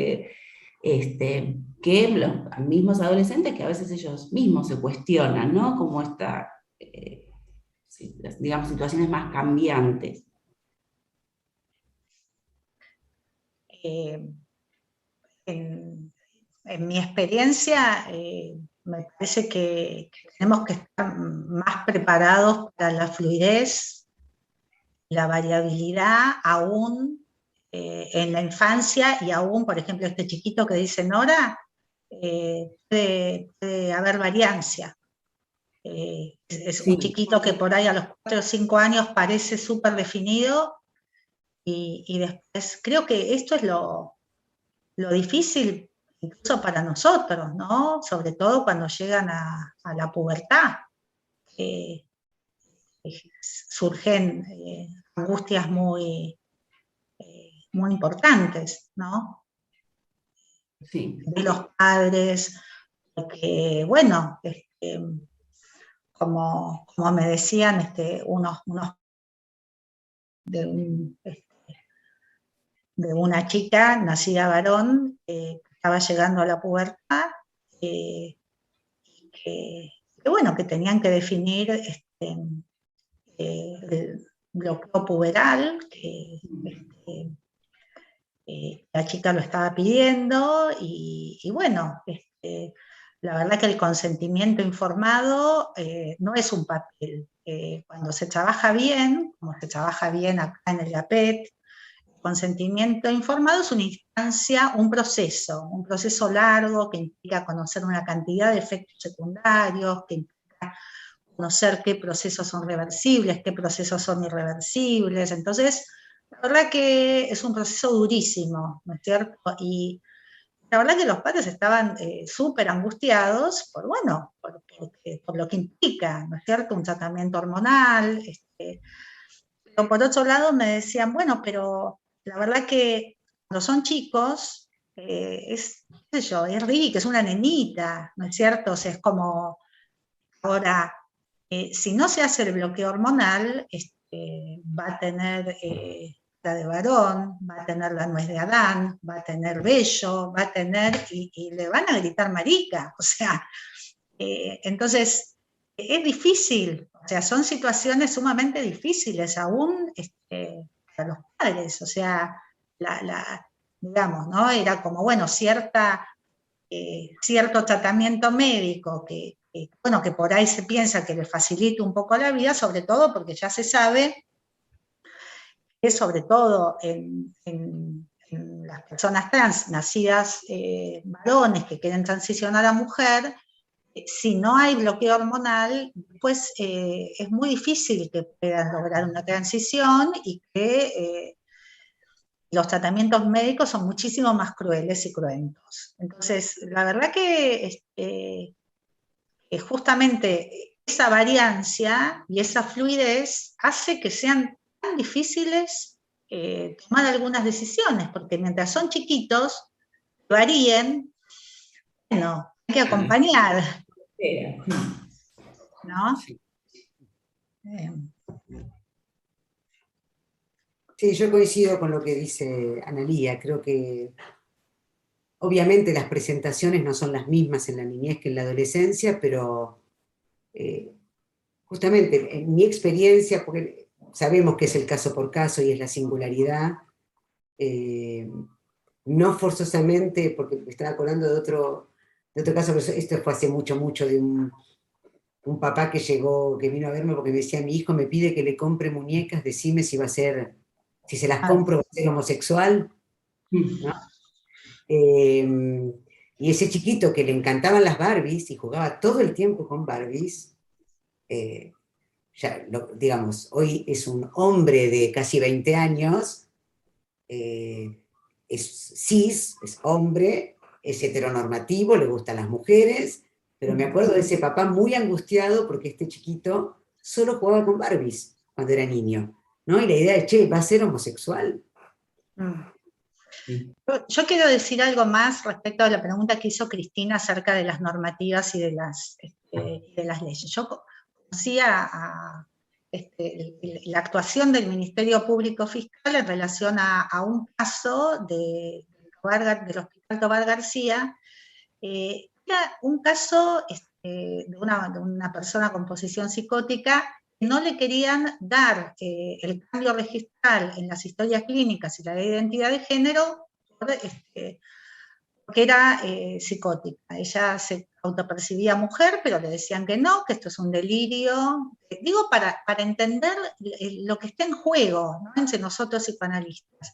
que los mismos adolescentes que a veces ellos mismos se cuestionan, ¿no? Como digamos, situaciones más cambiantes. En mi experiencia, me parece que tenemos que estar más preparados para la fluidez, la variabilidad, aún en la infancia, y aún, por ejemplo, este chiquito que dice Nora, puede haber variancia. Es un chiquito que por ahí a los 4 o 5 años parece súper definido, y después creo que esto es lo difícil incluso para nosotros, ¿no? Sobre todo cuando llegan a la pubertad. Surgen angustias muy importantes, ¿no? Sí. De los padres, porque, bueno, como me decían, unos de una chica nacida varón, que estaba llegando a la pubertad, que bueno, que tenían que definir el bloqueo puberal, que la chica lo estaba pidiendo, y bueno, la verdad que el consentimiento informado no es un papel. Cuando se trabaja bien, como se trabaja bien acá en el APET, el consentimiento informado es una instancia, un proceso largo que implica conocer una cantidad de efectos secundarios, que implica conocer qué procesos son reversibles, qué procesos son irreversibles. Entonces, la verdad que es un proceso durísimo, ¿no es cierto? Y la verdad que los padres estaban súper angustiados bueno, por lo que implica, ¿no es cierto? Un tratamiento hormonal. Pero por otro lado me decían, bueno, pero la verdad que cuando son chicos, es, qué sé yo, es Ricky, que es una nenita, ¿no es cierto? O sea, es como, ahora, si no se hace el bloqueo hormonal, va a tener la de varón, va a tener la nuez de Adán, va a tener vello, va a tener, y le van a gritar marica, o sea, entonces es difícil, o sea, son situaciones sumamente difíciles aún para los padres, o sea, digamos, ¿no? Era como, bueno, cierto tratamiento médico bueno, que por ahí se piensa que le facilita un poco la vida, sobre todo porque ya se sabe que sobre todo en las personas trans nacidas varones que quieren transicionar a mujer, si no hay bloqueo hormonal, pues es muy difícil que puedan lograr una transición, y que los tratamientos médicos son muchísimo más crueles y cruentos. Entonces, la verdad que justamente esa variancia y esa fluidez hace que sean tan difíciles tomar algunas decisiones, porque mientras son chiquitos, varíen, bueno, hay que acompañar, ¿no? Sí, yo coincido con lo que dice Analía. Creo que obviamente las presentaciones no son las mismas en la niñez que en la adolescencia, pero justamente en mi experiencia, porque sabemos que es el caso por caso y es la singularidad, no forzosamente, porque me estaba acordando de otro caso, pero esto fue hace mucho, de un papá que llegó, que vino a verme porque me decía, mi hijo me pide que le compre muñecas, decime si se las compro va a ser homosexual, ¿no? Y ese chiquito que le encantaban las Barbies y jugaba todo el tiempo con Barbies, digamos, hoy es un hombre de casi 20 años, es cis, es hombre, es heteronormativo, le gustan las mujeres, pero me acuerdo de ese papá muy angustiado porque este chiquito solo jugaba con Barbies cuando era niño, ¿no? Y la idea de, che, ¿va a ser homosexual? Sí. Yo quiero decir algo más respecto a la pregunta que hizo Cristina acerca de las normativas y de las leyes. Yo conocía la actuación del Ministerio Público Fiscal en relación a un caso del Hospital Tobar García. Era un caso de una persona con posesión psicótica que no le querían dar el cambio registral en las historias clínicas y la ley de identidad de género porque era psicótica. Ella se autopercibía mujer, pero le decían que no, que esto es un delirio. Digo, para entender lo que está en juego, ¿no?, entre nosotros psicoanalistas.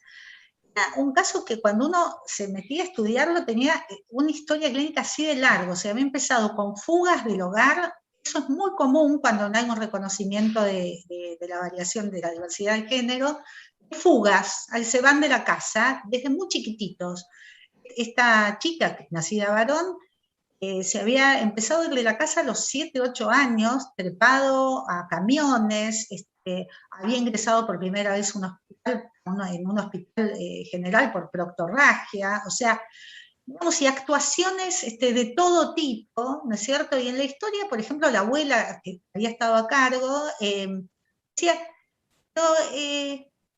Un caso que cuando uno se metía a estudiarlo tenía una historia clínica así de largo, o sea, había empezado con fugas del hogar. Eso es muy común cuando no hay un reconocimiento de la variación de la diversidad de género. Fugas, se van de la casa desde muy chiquititos. Esta chica, que es nacida varón, se había empezado a ir de la casa a los 7, 8 años, trepado a camiones, había ingresado por primera vez en un hospital general por proctorragia, o sea, digamos, y actuaciones de todo tipo, ¿no es cierto? Y en la historia, por ejemplo, la abuela que había estado a cargo, decía,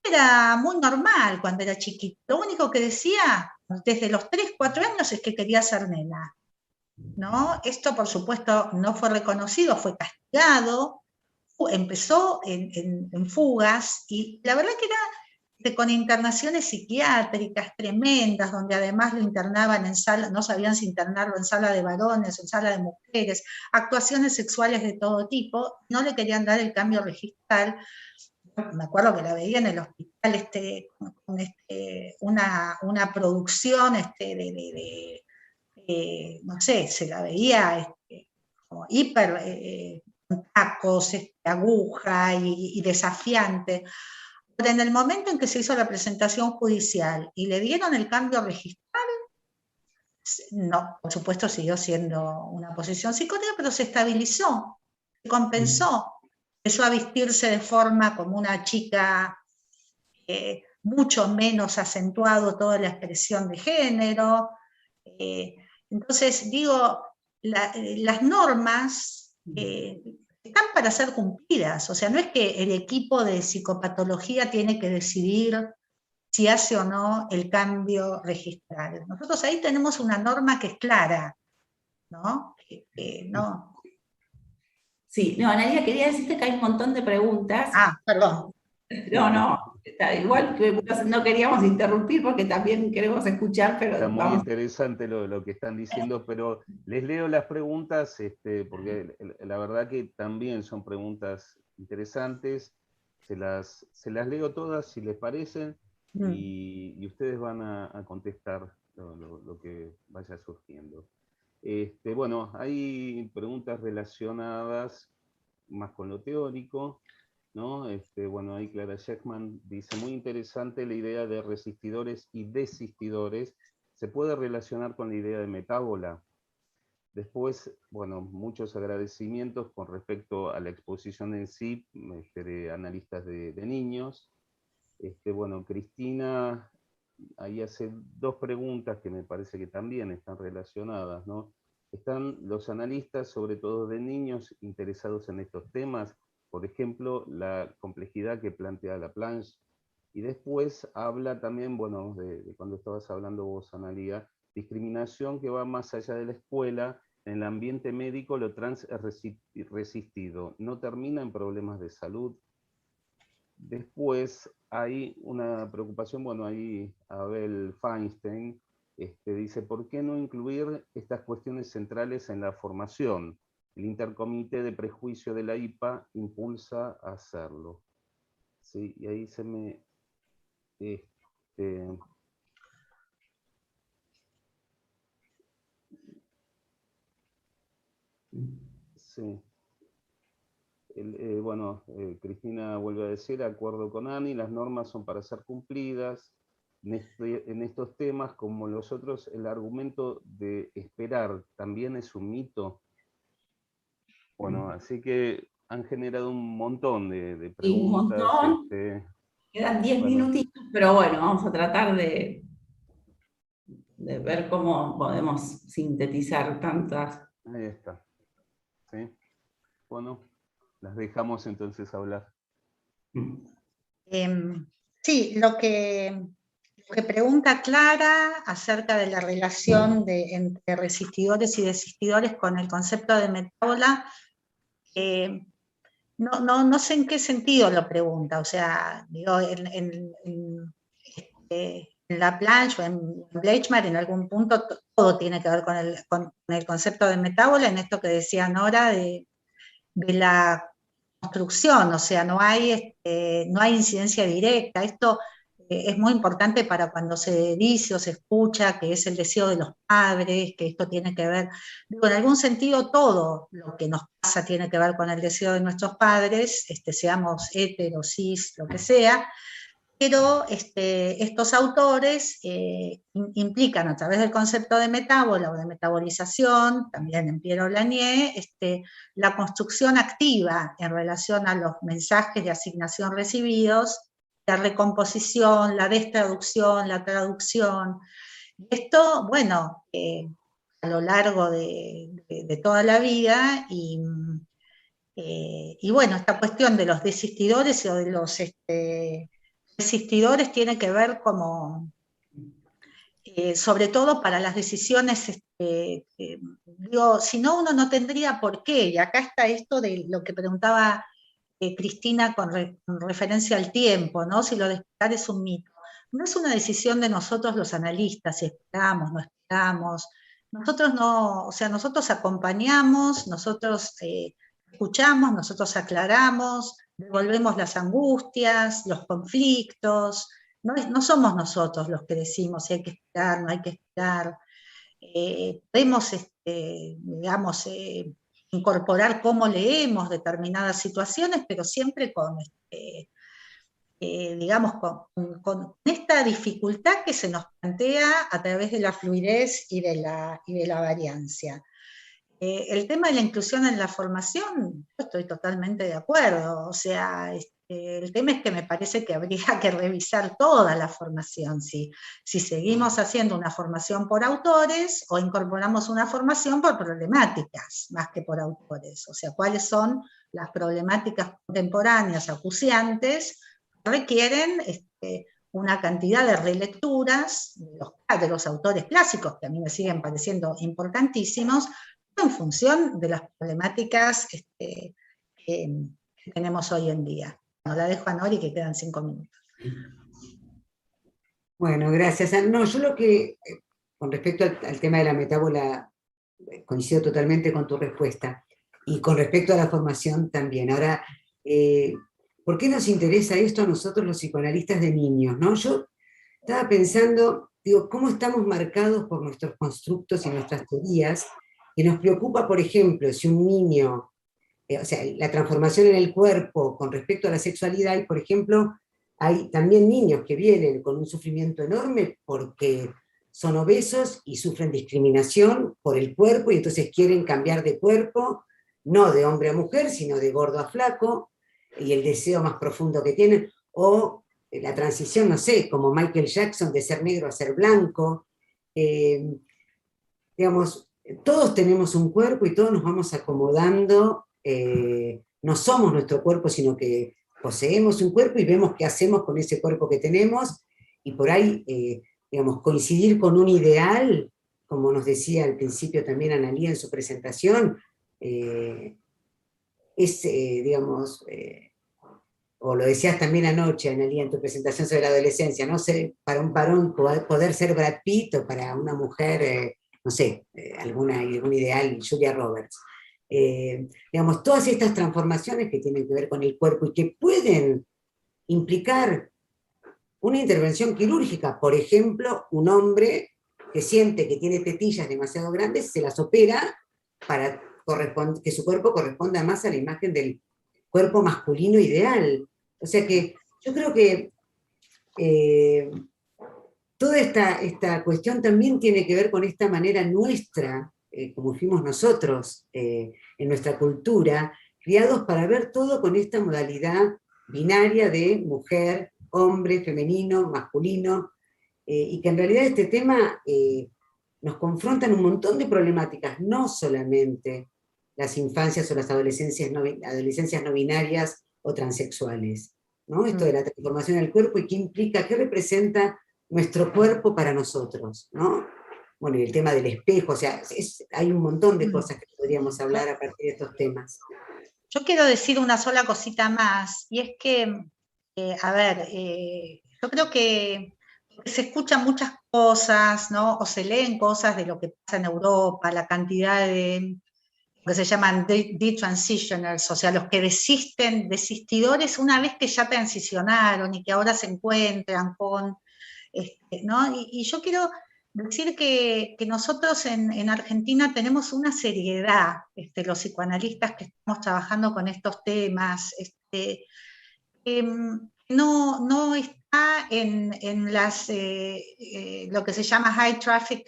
era muy normal cuando era chiquito, lo único que decía desde los 3, 4 años es que quería ser nena, ¿no? Esto, por supuesto, no fue reconocido, fue castigado, empezó en fugas, y la verdad que era con internaciones psiquiátricas tremendas, donde además lo internaban en sala, no sabían si internarlo en sala de varones o en sala de mujeres, actuaciones sexuales de todo tipo, no le querían dar el cambio registral. Me acuerdo que la veía en el hospital con una producción no sé, se la veía como hiper, con tacos, aguja y desafiante. Pero en el momento en que se hizo la presentación judicial y le dieron el cambio registral, no, por supuesto siguió siendo una posición psicótica, pero se estabilizó, se compensó, empezó a vestirse de forma como una chica, mucho menos acentuado toda la expresión de género. Entonces, digo, las normas están para ser cumplidas, o sea, no es que el equipo de psicopatología tiene que decidir si hace o no el cambio registral. Nosotros ahí tenemos una norma que es clara, ¿no? No. Sí, no, Analia, quería decirte que hay un montón de preguntas. Perdón. No, está igual que no queríamos interrumpir porque también queremos escuchar, pero Está muy vamos. interesante lo que están diciendo, pero les leo las preguntas, porque la verdad que también son preguntas interesantes. Se las leo todas si les parecen, y ustedes van a contestar lo que vaya surgiendo. Bueno, hay preguntas relacionadas más con lo teórico, ¿no? Bueno, ahí Clara Sheckman dice, muy interesante la idea de resistidores y desistidores. ¿Se puede relacionar con la idea de metábola? Después, bueno, muchos agradecimientos con respecto a la exposición en sí, de analistas de niños. Bueno, Cristina ahí hace 2 preguntas que me parece que también están relacionadas, ¿no? ¿Están los analistas, sobre todo de niños, interesados en estos temas? Por ejemplo, la complejidad que plantea Laplanche. Y después habla también, bueno, de cuando estabas hablando vos, Analía, discriminación que va más allá de la escuela. En el ambiente médico lo trans es resistido. ¿No termina en problemas de salud? Después hay una preocupación, bueno, ahí Abel Feinstein dice, ¿por qué no incluir estas cuestiones centrales en la formación? El Intercomité de Prejuicio de la IPA impulsa a hacerlo. ¿Sí? Y ahí se me... sí. Bueno, Cristina vuelve a decir, acuerdo con Ani, las normas son para ser cumplidas. En estos temas, como los otros, el argumento de esperar también es un mito. Bueno, así que han generado un montón de preguntas. Sí, un montón. Quedan 10 minutitos, pero bueno, vamos a tratar de de ver cómo podemos sintetizar tantas. Ahí está. ¿Sí? Bueno, las dejamos entonces hablar. Sí, lo que pregunta Clara acerca de la relación entre resistidores y desistidores con el concepto de metábola, no sé en qué sentido lo pregunta, o sea, digo, en Laplanche o en Bleichmar en algún punto todo tiene que ver con el concepto de metábola, en esto que decía Nora de la construcción, o sea, no hay incidencia directa. Esto es muy importante para cuando se dice o se escucha que es el deseo de los padres, que esto tiene que ver, digo, en algún sentido todo lo que nos pasa tiene que ver con el deseo de nuestros padres, seamos heteros, cis, lo que sea, pero estos autores implican a través del concepto de metábola o de metabolización, también en Pierre Lanier, la construcción activa en relación a los mensajes de asignación recibidos, la recomposición, la destraducción, la traducción. Esto, bueno, a lo largo de toda la vida y bueno, esta cuestión de los desistidores o de los resistidores tiene que ver como, sobre todo para las decisiones, digo, si no uno no tendría por qué, y acá está esto de lo que preguntaba Cristina con referencia al tiempo, ¿no? Si lo de esperar es un mito. No es una decisión de nosotros los analistas, si esperamos, no esperamos. Nosotros no, o sea, nosotros acompañamos, nosotros escuchamos, nosotros aclaramos, devolvemos las angustias, los conflictos. No somos nosotros los que decimos si hay que esperar, no hay que esperar. Podemos, digamos, incorporar cómo leemos determinadas situaciones, pero siempre con, digamos, con esta dificultad que se nos plantea a través de la fluidez y de la variancia. El tema de la inclusión en la formación, yo estoy totalmente de acuerdo, o sea, el tema es que me parece que habría que revisar toda la formación, si seguimos haciendo una formación por autores o incorporamos una formación por problemáticas, más que por autores, o sea, cuáles son las problemáticas contemporáneas acuciantes que requieren una cantidad de relecturas de los autores clásicos, que a mí me siguen pareciendo importantísimos, en función de las problemáticas que tenemos hoy en día. La dejo a Nori, que quedan 5 minutos. Bueno, gracias. No, yo lo que, con respecto al tema de la metábola, coincido totalmente con tu respuesta, y con respecto a la formación también. Ahora, ¿por qué nos interesa esto a nosotros los psicoanalistas de niños? ¿No? Yo estaba pensando, digo, ¿cómo estamos marcados por nuestros constructos y nuestras teorías? Que nos preocupa, por ejemplo, si un niño, o sea, la transformación en el cuerpo con respecto a la sexualidad, y por ejemplo, hay también niños que vienen con un sufrimiento enorme porque son obesos y sufren discriminación por el cuerpo, y entonces quieren cambiar de cuerpo, no de hombre a mujer, sino de gordo a flaco, y el deseo más profundo que tienen, o la transición, no sé, como Michael Jackson, de ser negro a ser blanco. Digamos, todos tenemos un cuerpo y todos nos vamos acomodando, no somos nuestro cuerpo, sino que poseemos un cuerpo y vemos qué hacemos con ese cuerpo que tenemos, y por ahí, digamos, coincidir con un ideal, como nos decía al principio también Analía en su presentación, es, digamos, o lo decías también anoche, Analía, en tu presentación sobre la adolescencia, ¿no? Para un varón poder ser Brad Pitt, o para una mujer, no sé, algún ideal, Julia Roberts. Digamos, todas estas transformaciones que tienen que ver con el cuerpo y que pueden implicar una intervención quirúrgica. Por ejemplo, un hombre que siente que tiene tetillas demasiado grandes, se las opera para que su cuerpo corresponda más a la imagen del cuerpo masculino ideal. O sea que yo creo que toda esta cuestión también tiene que ver con esta manera nuestra, como fuimos nosotros en nuestra cultura, criados para ver todo con esta modalidad binaria de mujer, hombre, femenino, masculino, y que en realidad este tema nos confrontan un montón de problemáticas, no solamente las infancias o las adolescencias no binarias o transexuales, ¿no? Esto de la transformación del cuerpo y qué implica, qué representa nuestro cuerpo para nosotros, ¿no? Bueno, y el tema del espejo, o sea, hay un montón de cosas que podríamos hablar a partir de estos temas. Yo quiero decir una sola cosita más, y es que, a ver, yo creo que se escuchan muchas cosas, ¿no? O se leen cosas de lo que pasa en Europa, la cantidad de que se llaman detransitioners, o sea, los que desistidores una vez que ya transicionaron y que ahora se encuentran con, ¿no? Y yo quiero decir que nosotros en Argentina tenemos una seriedad, los psicoanalistas que estamos trabajando con estos temas, no está en lo que se llama high traffic,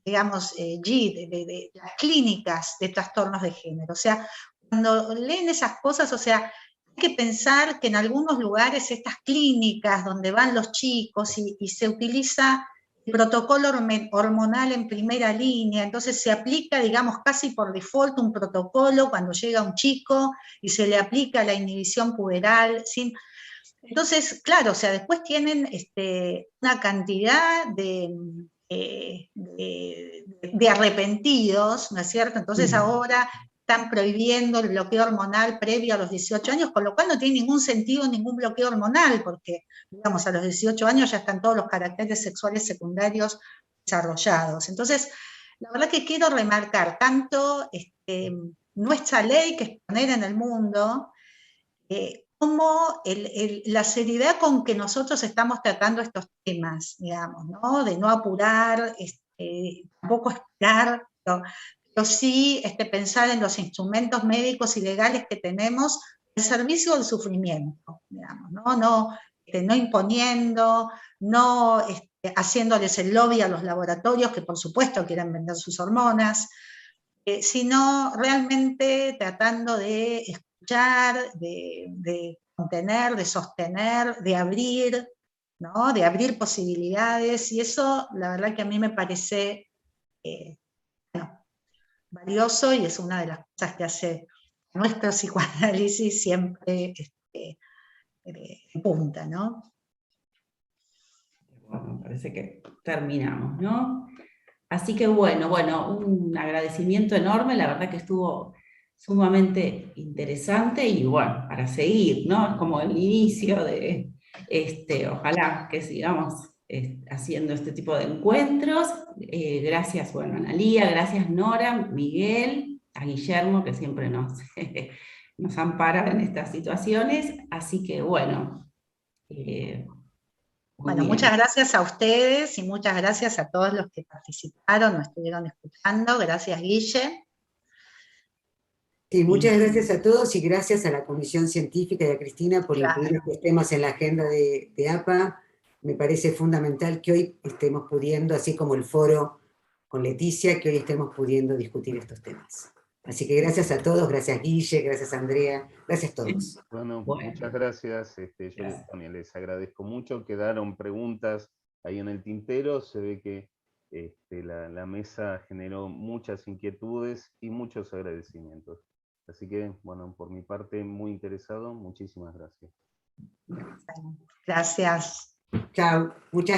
digamos, de las clínicas de trastornos de género. O sea, cuando leen esas cosas, o sea, hay que pensar que en algunos lugares estas clínicas donde van los chicos y se utiliza el protocolo hormonal en primera línea, entonces se aplica, digamos, casi por default un protocolo cuando llega un chico y se le aplica la inhibición puberal, sin... Entonces, claro, o sea, después tienen una cantidad de arrepentidos, ¿no es cierto? Entonces ahora están prohibiendo el bloqueo hormonal previo a los 18 años, con lo cual no tiene ningún sentido ningún bloqueo hormonal, porque, digamos, a los 18 años ya están todos los caracteres sexuales secundarios desarrollados. Entonces, la verdad que quiero remarcar tanto nuestra ley que es poner en el mundo, como la seriedad con que nosotros estamos tratando estos temas, digamos, ¿no? De no apurar, tampoco esperar, pero sí pensar en los instrumentos médicos y legales que tenemos al servicio del sufrimiento, digamos, ¿no? No imponiendo, no haciéndoles el lobby a los laboratorios que por supuesto quieren vender sus hormonas, sino realmente tratando de escuchar, de contener, de sostener, de abrir, ¿no? De abrir posibilidades, y eso la verdad que a mí me parece bueno, valioso, y es una de las cosas que hace nuestro psicoanálisis siempre en punta, ¿no? Bueno, parece que terminamos, ¿no? Así que bueno, un agradecimiento enorme, la verdad que estuvo sumamente interesante y bueno, para seguir, ¿no? Como el inicio de, ojalá que sigamos haciendo este tipo de encuentros. Gracias, bueno, Analía, gracias Nora, Miguel, a Guillermo, que siempre nos, nos ampara en estas situaciones. Así que bueno, bueno, muchas gracias a ustedes y muchas gracias a todos los que participaron o estuvieron escuchando. Gracias, Guille. Sí, muchas gracias a todos y gracias a la Comisión Científica y a Cristina por incluir estos temas en la agenda de APA. Me parece fundamental que hoy estemos pudiendo, así como el foro con Leticia, que hoy estemos pudiendo discutir estos temas. Así que gracias a todos, gracias Guille, gracias Andrea, gracias a todos. Bueno, muchas gracias. Yo les agradezco mucho. Quedaron preguntas ahí en el tintero. Se ve que la mesa generó muchas inquietudes y muchos agradecimientos. Así que, bueno, por mi parte, muy interesado. Muchísimas gracias. Gracias. Chao, muchas gracias.